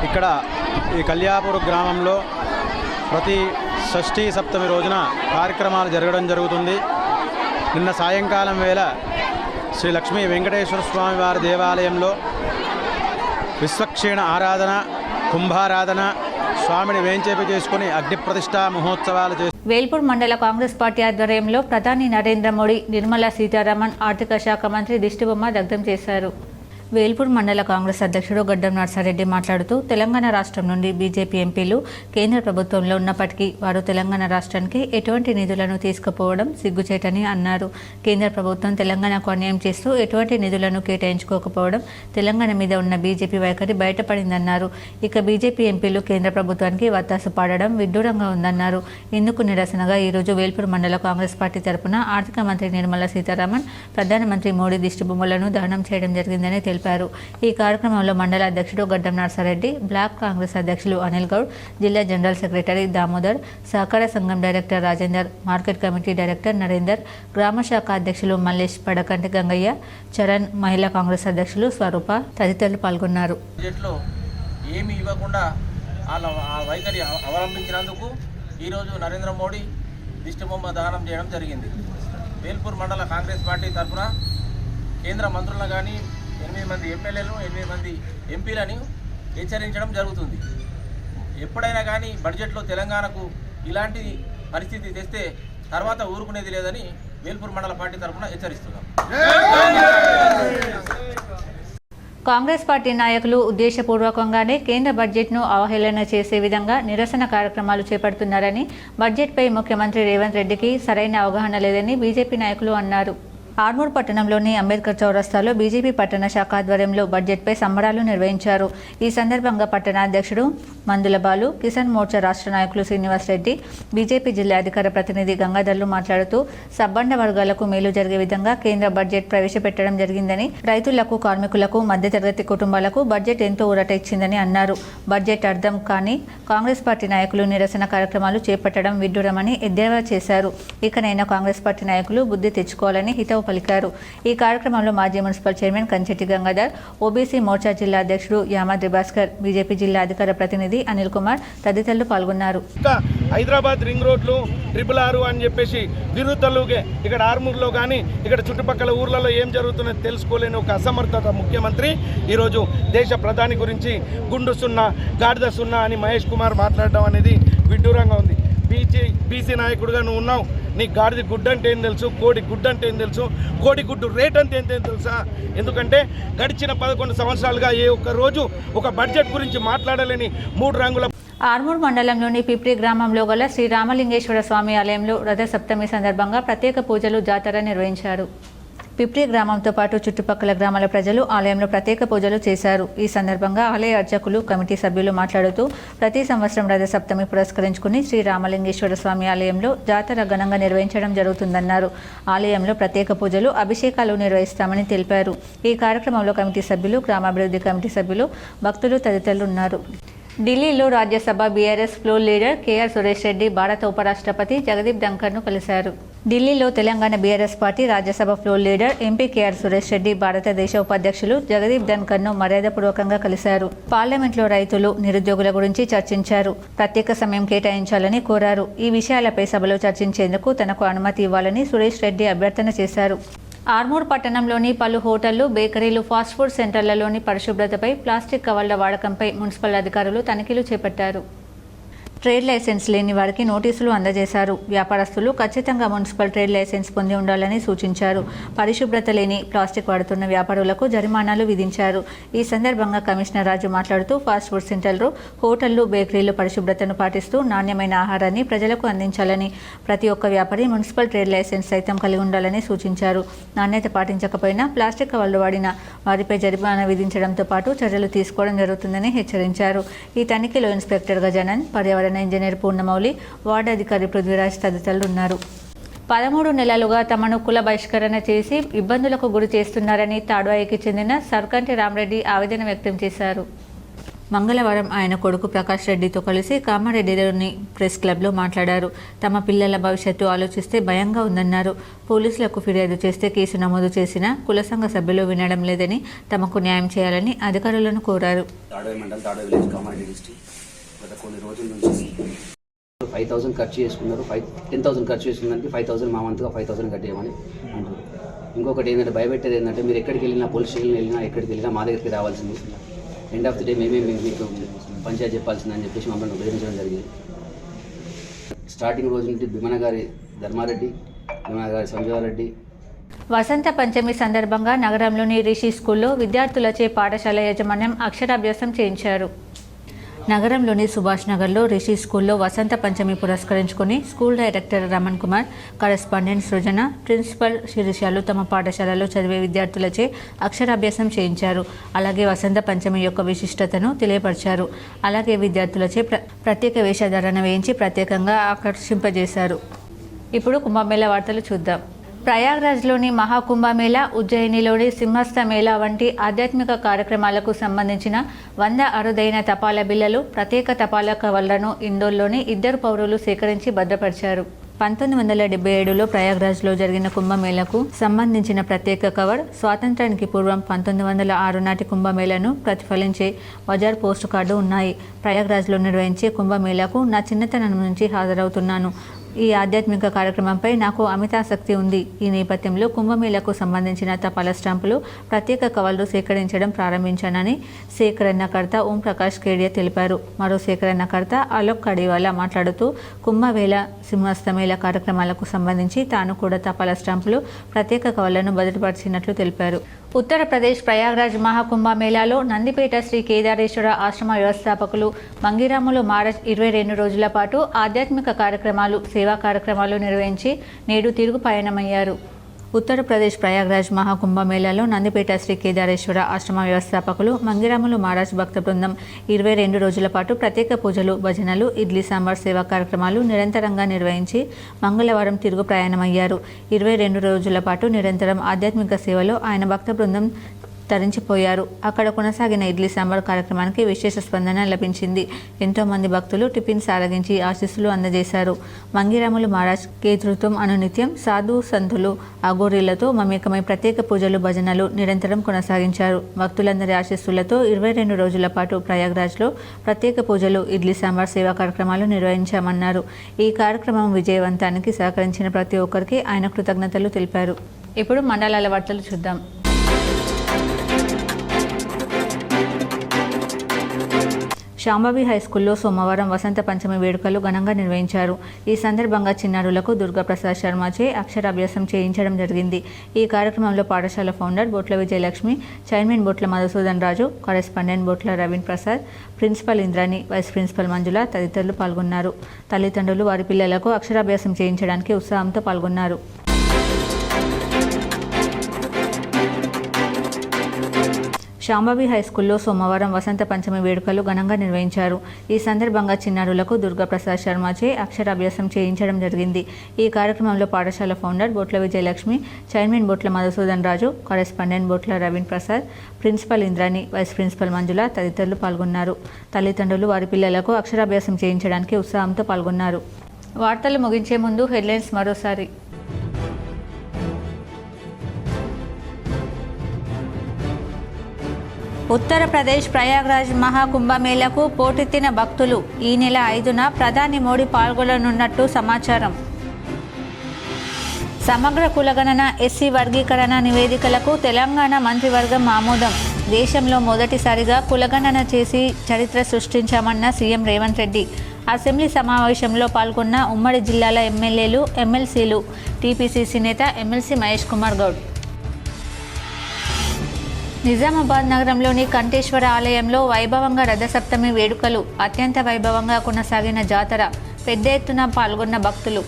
ఇక్కడ ఈ కల్యాపూర్ గ్రామంలో ప్రతి షష్ఠి సప్తమి రోజున కార్యక్రమాలు జరగడం జరుగుతుంది. నిన్న సాయంకాలం వేళ శ్రీ లక్ష్మీ వెంకటేశ్వర స్వామి వారి దేవాలయంలో విశ్వక్షేణ ఆరాధన, కుంభారాధన, స్వామిని వేంచేపి చేసుకుని అగ్ని ప్రతిష్ఠా మహోత్సవాలు చేసి వేల్పూర్ మండల కాంగ్రెస్ పార్టీ ఆధ్వర్యంలో ప్రధాని నరేంద్ర మోడీ, నిర్మలా సీతారామన్, ఆర్థిక శాఖ మంత్రి దిష్టిబొమ్మ దగ్ధం చేశారు. వేల్పూర్ మండల కాంగ్రెస్ అధ్యక్షుడు గడ్డం నర్సారెడ్డి మాట్లాడుతూ తెలంగాణ రాష్ట్రం నుండి బీజేపీ ఎంపీలు కేంద్ర ప్రభుత్వంలో ఉన్నప్పటికీ వారు తెలంగాణ రాష్ట్రానికి ఎటువంటి నిధులను తీసుకుపోవడం సిగ్గుచేటని అన్నారు. కేంద్ర ప్రభుత్వం తెలంగాణకు అన్యాయం చేస్తూ ఎటువంటి నిధులను కేటాయించుకోకపోవడం తెలంగాణ మీద ఉన్న బీజేపీ వైఖరి బయటపడిందన్నారు. ఇక బీజేపీ ఎంపీలు కేంద్ర ప్రభుత్వానికి వత్తాసు పాడడం విడ్డూరంగా ఉందన్నారు. ఇందుకు నిరసనగా ఈరోజు వేల్పూర్ మండల కాంగ్రెస్ పార్టీ తరపున ఆర్థిక మంత్రి నిర్మలా సీతారామన్, ప్రధానమంత్రి మోడీ దిష్టిబొమ్మలను దహనం చేయడం జరిగిందని తెలిపారు. ఈ కార్యక్రమంలో మండల అధ్యక్షుడు గడ్డం నర్సారెడ్డి, బ్లాక్ కాంగ్రెస్ అధ్యక్షులు అనిల్ గౌడ్, జిల్లా జనరల్ సెక్రటరీ దామోదర్, సహకార సంఘం director Rajender, market committee director Narender, గ్రామ శాఖ అధ్యక్షులు మల్లేష్, పడకంటి గంగయ్య, చరణ్, మహిళా కాంగ్రెస్ అధ్యక్షులు స్వరూప తదితరులు పాల్గొన్నారు. ఏమి ఇవ్వకుండా వాళ్ళ వైఖరి అవలంబించినందుకు ఈరోజు నరేంద్ర మోడీ దిష్టిబొమ్మ దహనం చేయడం జరిగింది. వేల్పూర్ మండల కాంగ్రెస్ పార్టీ తరఫున కేంద్ర మంత్రులను కానీ 8 మంది ఎమ్మెల్యేలు, 8 మంది ఎంపీలని హెచ్చరించడం జరుగుతుంది. ఎప్పుడైనా కానీ బడ్జెట్లో తెలంగాణకు ఇలాంటి పరిస్థితి తెస్తే తర్వాత ఊరుకునేది లేదని వేల్పూర్ మండల పార్టీ తరఫున హెచ్చరిస్తున్నాం. కాంగ్రెస్ పార్టీ నాయకులు ఉద్దేశపూర్వకంగానే కేంద్ర బడ్జెట్ను అవహేళన చేసే విధంగా నిరసన కార్యక్రమాలు చేపడుతున్నారని, బడ్జెట్పై ముఖ్యమంత్రి రేవంత్ రెడ్డికి సరైన అవగాహన లేదని బీజేపీ నాయకులు అన్నారు. ఆర్మూర్ పట్టణంలోని అంబేద్కర్ చౌరస్తాలో బీజేపీ పట్టణ శాఖ ఆధ్వర్యంలో బడ్జెట్పై సంబరాలు నిర్వహించారు. ఈ సందర్భంగా పట్టణ అధ్యక్షుడు మందుల బాలు, కిసాన్ మోర్చా రాష్ట్ర నాయకులు శ్రీనివాస్ రెడ్డి, బీజేపీ జిల్లా అధికార ప్రతినిధి గంగాధర్లు మాట్లాడుతూ సబ్బండ వర్గాలకు మేలు జరిగే విధంగా కేంద్ర బడ్జెట్ ప్రవేశపెట్టడం జరిగిందని, రైతులకు, కార్మికులకు, మధ్యతరగతి కుటుంబాలకు బడ్జెట్ ఎంతో ఊరట ఇచ్చిందని అన్నారు. బడ్జెట్ అర్థం కానీ కాంగ్రెస్ పార్టీ నాయకులు నిరసన కార్యక్రమాలు చేపట్టడం విడ్డూరమని ఎద్దేవా చేశారు. ఇకనైనా కాంగ్రెస్ పార్టీ నాయకులు బుద్ధి తెచ్చుకోవాలని హితవు పలికారు. ఈ కార్యక్రమంలో మాజీ municipal chairman Kanchetti Gangadhar, OBC Morcha జిల్లా అధ్యక్షుడు యామాద్రి భాస్కర్, బీజేపీ జిల్లా అధికార ప్రతినిధి అనిల్ కుమార్ తదితరులు పాల్గొన్నారు. హైదరాబాద్ రింగ్ రోడ్లు 666 అని చెప్పేసి తిరుగుతలుగే ఇక్కడ ఆర్మూర్లో కానీ ఇక్కడ చుట్టుపక్కల ఊర్లలో ఏం జరుగుతుందో తెలుసుకోలేని ఒక అసమర్థత ముఖ్యమంత్రి ఈరోజు దేశ ప్రధాని గురించి గుండు సున్నా గాడిద సున్నా అని మహేష్ కుమార్ మాట్లాడడం అనేది విడ్డూరంగా ఉంది. బీసీ నాయకుడిగా నువ్వు ఉన్నావు, నీ గాడిది గుడ్డు అంటే ఏం తెలుసు, కోడి గుడ్డు అంటే ఏం తెలుసు, కోడి గుడ్డు రేట్ అంటే ఏం తెలుసా? ఎందుకంటే గడిచిన 11 సంవత్సరాలుగా ఏ ఒక్క రోజు ఒక బడ్జెట్ గురించి మాట్లాడలేని 3 రంగుల ఆర్మూర్ మండలంలోని పిప్రి గ్రామంలో గల శ్రీ రామలింగేశ్వర స్వామి ఆలయంలో రథ సప్తమి సందర్భంగా ప్రత్యేక పూజలు జాతర నిర్వహించారు. పిప్రి గ్రామంతో పాటు చుట్టుపక్కల గ్రామాల ప్రజలు ఆలయంలో ప్రత్యేక పూజలు చేశారు. ఈ సందర్భంగా ఆలయ అర్చకులు, కమిటీ సభ్యులు మాట్లాడుతూ ప్రతి సంవత్సరం రథ సప్తమి పురస్కరించుకుని శ్రీ రామలింగేశ్వర స్వామి ఆలయంలో జాతర ఘనంగా నిర్వహించడం జరుగుతుందన్నారు. ఆలయంలో ప్రత్యేక పూజలు, అభిషేకాలు నిర్వహిస్తామని తెలిపారు. ఈ కార్యక్రమంలో కమిటీ సభ్యులు, గ్రామాభివృద్ధి కమిటీ సభ్యులు, భక్తులు తదితరులు ఉన్నారు. ఢిల్లీలో Rajya Sabha BRS floor leader KR Suresh Reddy భారత ఉపరాష్ట్రపతి జగదీప్ ధన్కర్ను కలిశారు. ఢిల్లీలో Telangana BRS party Rajya Sabha floor leader MP KR Suresh Reddy భారతదేశ ఉపాధ్యక్షులు జగదీప్ ధన్కర్ను మర్యాదపూర్వకంగా కలిశారు. పార్లమెంట్లో రైతులు, నిరుద్యోగుల గురించి చర్చించారు. ప్రత్యేక సమయం కేటాయించాలని కోరారు. ఈ విషయాలపై సభలో చర్చించేందుకు తనకు అనుమతి ఇవ్వాలని సురేష్ రెడ్డి అభ్యర్థన చేశారు. ఆర్మూర్ పట్టణంలోని పలు హోటళ్లు, బేకరీలు, ఫాస్ట్ ఫుడ్ సెంటర్లలోని పరిశుభ్రతపై, ప్లాస్టిక్ కవర్ల వాడకంపై మున్సిపల్ అధికారులు తనిఖీలు చేపట్టారు. ట్రేడ్ లైసెన్స్ లేని వారికి నోటీసులు అందజేశారు. వ్యాపారస్తులు ఖచ్చితంగా మున్సిపల్ ట్రేడ్ లైసెన్స్ పొంది ఉండాలని సూచించారు. పరిశుభ్రత లేని ప్లాస్టిక్ వాడుతున్న వ్యాపారులకు జరిమానాలు విధించారు. ఈ సందర్భంగా కమిషనర్ రాజు మాట్లాడుతూ ఫాస్ట్ ఫుడ్ సెంటర్లు, హోటళ్లు, బేకరీలు పరిశుభ్రతను పాటిస్తూ నాణ్యమైన ఆహారాన్ని ప్రజలకు అందించాలని, ప్రతి ఒక్క వ్యాపారి మున్సిపల్ ట్రేడ్ లైసెన్స్ సైతం కలిగి ఉండాలని సూచించారు. నాణ్యత పాటించకపోయినా ప్లాస్టిక్ కవర్లు వాడిన వారిపై జరిమానా విధించడంతో పాటు చర్యలు తీసుకోవడం జరుగుతుందని హెచ్చరించారు. ఈ తనిఖీలో ఇన్స్పెక్టర్ గజానన్, పర్యావరణ ఇంజనీర్ పూర్ణమౌళి, వార్డు అధికారి పృథ్వీరాజ్ తదితరులు ఉన్నారు. 13 నెలలుగా తమను కుల బహిష్కరణ చేసి ఇబ్బందులకు గురి చేస్తున్నారని తాడ్వాయికి చెందిన సర్కంటి రామరెడ్డి ఆవేదన వ్యక్తం చేశారు. మంగళవారం ఆయన కొడుకు ప్రకాష్ రెడ్డితో కలిసి కామారెడ్డిలోని ప్రెస్ క్లబ్లో మాట్లాడారు. తమ పిల్లల భవిష్యత్తు ఆలోచిస్తే భయంగా ఉందన్నారు. పోలీసులకు ఫిర్యాదు చేస్తే కేసు నమోదు చేసిన కుల సంఘ సభ్యులు వినడం లేదని, తమకు న్యాయం చేయాలని అధికారులను కోరారు. గత కొన్ని రోజుల నుంచి 5,000 ఖర్చు చేసుకున్నారు. 10,000 ఖర్చు చేసుకున్నానికి 5,000 మా వంతుగా 5,000 కట్టేయమని అంటారు. ఇంకొకటి ఏంటంటే భయపెట్టేది ఏంటంటే మీరు ఎక్కడికి వెళ్ళినా, పోలీస్ స్టేషన్కి వెళ్ళినా, ఎక్కడికి వెళ్ళినా మా దగ్గరికి రావాల్సింది, ఎండ్ ఆఫ్ ది డే మేమే మీకు పంచాయతీ చెప్పాల్సిందని చెప్పేసి మమ్మల్ని బెదిరించడం జరిగింది. స్టార్టింగ్ రోజు నుండి భీమన గారి ధర్మారెడ్డి, భీమన గారి సంజీవారెడ్డి. వసంత పంచమి సందర్భంగా నగరంలోని రిషి స్కూల్లో విద్యార్థులచే పాఠశాల యాజమాన్యం అక్షరాభ్యాసం చేయించారు. నగరంలోని సుభాష్ నగర్లో రిషి స్కూల్లో వసంత పంచమి పురస్కరించుకుని school director Raman Kumar, correspondent Srujana, principal శిరీషాలు తమ పాఠశాలలో చదివే విద్యార్థులచే అక్షరాభ్యాసం చేయించారు. అలాగే వసంత పంచమి యొక్క విశిష్టతను తెలియపరిచారు. అలాగే విద్యార్థులచే ప్రత్యేక వేషధారణ వేయించి ప్రత్యేకంగా ఆకర్షింపజేశారు. ఇప్పుడు కుంభమేళా వార్తలు చూద్దాం. ప్రయాగ్రాజ్లోని మహాకుంభమేళా, ఉజ్జయినిలోని సింహస్థ మేళా వంటి ఆధ్యాత్మిక కార్యక్రమాలకు సంబంధించిన 100 అరుదైన తపాలా బిళ్లలు, ప్రత్యేక తపాలా కవర్లను ఇందోర్లోని 2 పౌరులు సేకరించి భద్రపరిచారు. 1977లో ప్రయాగ్రాజ్లో జరిగిన కుంభమేళాకు సంబంధించిన ప్రత్యేక కవర్, స్వాతంత్రానికి పూర్వం 1906 నాటి కుంభమేళాను ప్రతిఫలించే బజార్ పోస్టు కార్డు ఉన్నాయి. ప్రయాగ్రాజ్లో నిర్వహించే కుంభమేళాకు నా చిన్నతనం నుంచి హాజరవుతున్నాను. ఈ ఆధ్యాత్మిక కార్యక్రమంపై నాకు అమితాసక్తి ఉంది. ఈ నేపథ్యంలో కుంభమేళాకు సంబంధించిన తపాలా స్టాంపులు, ప్రత్యేక కవర్లు సేకరించడం ప్రారంభించానని సేకరణకర్త ఓం ప్రకాష్ కేడియా తెలిపారు. మరో సేకరణకర్త అలోక్ కడివాలా మాట్లాడుతూ కుంభమేళా, సింహస్థమేళా కార్యక్రమాలకు సంబంధించి తాను కూడా తపాలా స్టాంపులు, ప్రత్యేక కవర్లను భద్రపరిచినట్లు తెలిపారు. ఉత్తరప్రదేశ్ ప్రయాగ్రాజ్ మహాకుంభమేళాలో నందిపేట శ్రీ కేదారేశ్వర ఆశ్రమ వ్యవస్థాపకులు మంగిరాములు మహారాజ్ 22 రోజుల పాటు ఆధ్యాత్మిక కార్యక్రమాలు, సేవా కార్యక్రమాలు నిర్వహించి నేడు తిరుగు పయనమయ్యారు. ఉత్తరప్రదేశ్ ప్రయాగ్రాజ్ మహాకుంభమేళాలో నందిపేట శ్రీ కేదారేశ్వర ఆశ్రమ వ్యవస్థాపకులు మంగిరాములు మహారాజ్ భక్త బృందం 22 రోజుల పాటు ప్రత్యేక పూజలు, భజనలు, ఇడ్లీ సాంబార్ సేవా కార్యక్రమాలు నిరంతరంగా నిర్వహించి మంగళవారం తిరుగు ప్రయాణమయ్యారు. 22 రోజుల పాటు నిరంతరం ఆధ్యాత్మిక సేవలో ఆయన భక్త బృందం తరించిపోయారు. అక్కడ కొనసాగిన ఇడ్లీ సాంబార్ కార్యక్రమానికి విశేష స్పందన లభించింది. ఎంతో మంది భక్తులు టిఫిన్ సారగించి ఆశీస్సులు అందజేశారు. మంగిరాములు మహారాజ్ కేతృత్వం అనునిత్యం సాధు సంతులు అఘోరీలతో మమేకమై ప్రత్యేక పూజలు భజనలు నిరంతరం కొనసాగించారు. భక్తులందరి ఆశీస్సులతో 22 రోజుల పాటు ప్రయాగ్రాజ్లో ప్రత్యేక పూజలు ఇడ్లీ సాంబార్ సేవా కార్యక్రమాలు నిర్వహించామన్నారు. ఈ కార్యక్రమం విజయవంతానికి సహకరించిన ప్రతి ఒక్కరికి ఆయన కృతజ్ఞతలు తెలిపారు. ఇప్పుడు మండలాల వార్తలు చూద్దాం. శాంభవి హైస్కూల్లో సోమవారం వసంత పంచమి వేడుకలు ఘనంగా నిర్వహించారు. ఈ సందర్భంగా చిన్నారులకు దుర్గాప్రసాద్ శర్మచే అక్షరాభ్యాసం చేయించడం జరిగింది. ఈ కార్యక్రమంలో పాఠశాల founder Botla Vijayalakshmi, chairman Botla Madhusudan Raju, correspondent Botla Raveen Prasad, principal Indrani, vice principal Manjula తదితరులు పాల్గొన్నారు. తల్లిదండ్రులు వారి పిల్లలకు అక్షరాభ్యాసం చేయించడానికి ఉత్సాహంతో పాల్గొన్నారు. శాంభవి హైస్కూల్లో సోమవారం వసంత పంచమి వేడుకలు ఘనంగా నిర్వహించారు. ఈ సందర్భంగా చిన్నారులకు దుర్గాప్రసాద్ శర్మచే అక్షరాభ్యాసం చేయించడం జరిగింది. ఈ కార్యక్రమంలో పాఠశాల founder Botla Vijayalakshmi, chairman Botla Madhusudan Raju, correspondent Botla Raveen Prasad, principal Indrani, vice principal Manjula తదితరులు పాల్గొన్నారు. తల్లిదండ్రులు వారి పిల్లలకు అక్షరాభ్యాసం చేయించడానికి ఉత్సాహంతో పాల్గొన్నారు. వార్తలు ముగించే ముందు హెడ్లైన్స్ మరోసారి. ఉత్తరప్రదేశ్ ప్రయాగ్రాజ్ మహాకుంభమేళకు పోటెత్తిన భక్తులు. ఈ నెల 5న ప్రధాని మోడీ పాల్గొననున్నట్టు సమాచారం. సమగ్ర కులగణన ఎస్సీ వర్గీకరణ నివేదికలకు తెలంగాణ మంత్రివర్గం ఆమోదం. దేశంలో మొదటిసారిగా కులగణన చేసి చరిత్ర సృష్టించామన్న సీఎం రేవంత్ రెడ్డి. అసెంబ్లీ సమావేశంలో పాల్గొన్న ఉమ్మడి జిల్లాల ఎమ్మెల్యేలు, ఎమ్మెల్సీలు. టీపీసీసీ నేత ఎమ్మెల్సీ మహేష్ కుమార్ గౌడ్. నిజామాబాద్ నగరంలోని కంఠేశ్వర ఆలయంలో వైభవంగా రథసప్తమి వేడుకలు. అత్యంత వైభవంగా కొనసాగిన జాతర. పెద్ద ఎత్తున పాల్గొన్న భక్తులు.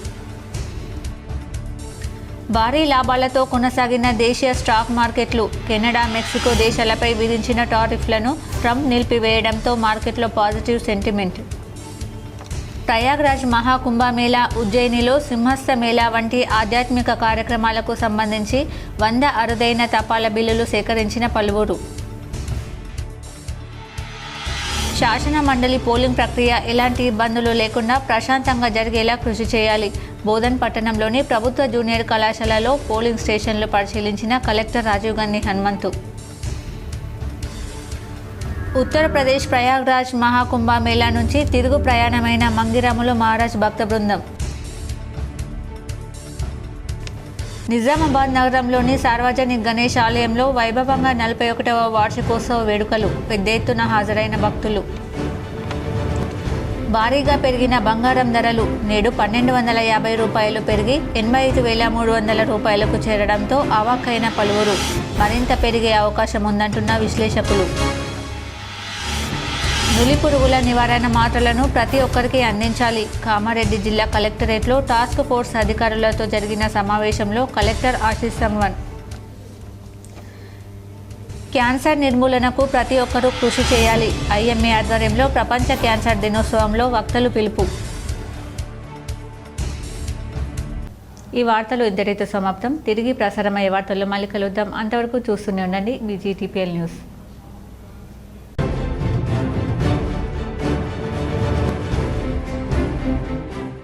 భారీ లాభాలతో కొనసాగిన దేశీయ స్టాక్ మార్కెట్లు. కెనడా, మెక్సికో దేశాలపై విధించిన టారిఫ్లను ట్రంప్ నిలిపివేయడంతో మార్కెట్లో పాజిటివ్ సెంటిమెంట్. ప్రయాగ్రాజ్ మహాకుంభమేళా, ఉజ్జయినిలో సింహస్థ మేళా వంటి ఆధ్యాత్మిక కార్యక్రమాలకు సంబంధించి 100 అరుదైన తపాలా బిల్లులు సేకరించిన పలువురు. శాసన మండలి పోలింగ్ ప్రక్రియ ఎలాంటి ఇబ్బందులు లేకుండా ప్రశాంతంగా జరిగేలా కృషి చేయాలి. బోధన్ పట్టణంలోని ప్రభుత్వ జూనియర్ కళాశాలలో పోలింగ్ స్టేషన్లు పరిశీలించిన కలెక్టర్ రాజీవ్ గాంధీ హనుమంతు. ఉత్తరప్రదేశ్ ప్రయాగ్రాజ్ మహాకుంభమేళా నుంచి తిరుగు ప్రయాణమైన మంగిరాములు మహారాజ్ భక్త బృందం. నిజామాబాద్ నగరంలోని సార్వజనిక్ గణేష్ ఆలయంలో వైభవంగా 41వ వార్షికోత్సవ వేడుకలు. పెద్ద ఎత్తున హాజరైన భక్తులు. భారీగా పెరిగిన బంగారం ధరలు. నేడు 1250 రూపాయలు పెరిగి 85,300 రూపాయలకు చేరడంతో అవాక్కైన పలువురు. మరింత పెరిగే అవకాశం ఉందంటున్న విశ్లేషకులు. నులిపురుగుల నివారణ మాత్రలను ప్రతి ఒక్కరికి అందించాలి. కామారెడ్డి జిల్లా కలెక్టరేట్లో టాస్క్ ఫోర్స్ అధికారులతో జరిగిన సమావేశంలో కలెక్టర్ ఆశీష్ సంగ్వాన్. క్యాన్సర్ నిర్మూలనకు ప్రతి ఒక్కరూ కృషి చేయాలి. ఐఎంఏ ఆధ్వర్యంలో ప్రపంచ క్యాన్సర్ దినోత్సవంలో వక్తలు పిలుపు. ఈ వార్తలు ఇంతటితో సమాప్తం. తిరిగి ప్రసారమయ్యే వార్తల్లో మళ్ళీ కలుద్దాం. అంతవరకు చూస్తూనే ఉండండి BGTPL న్యూస్.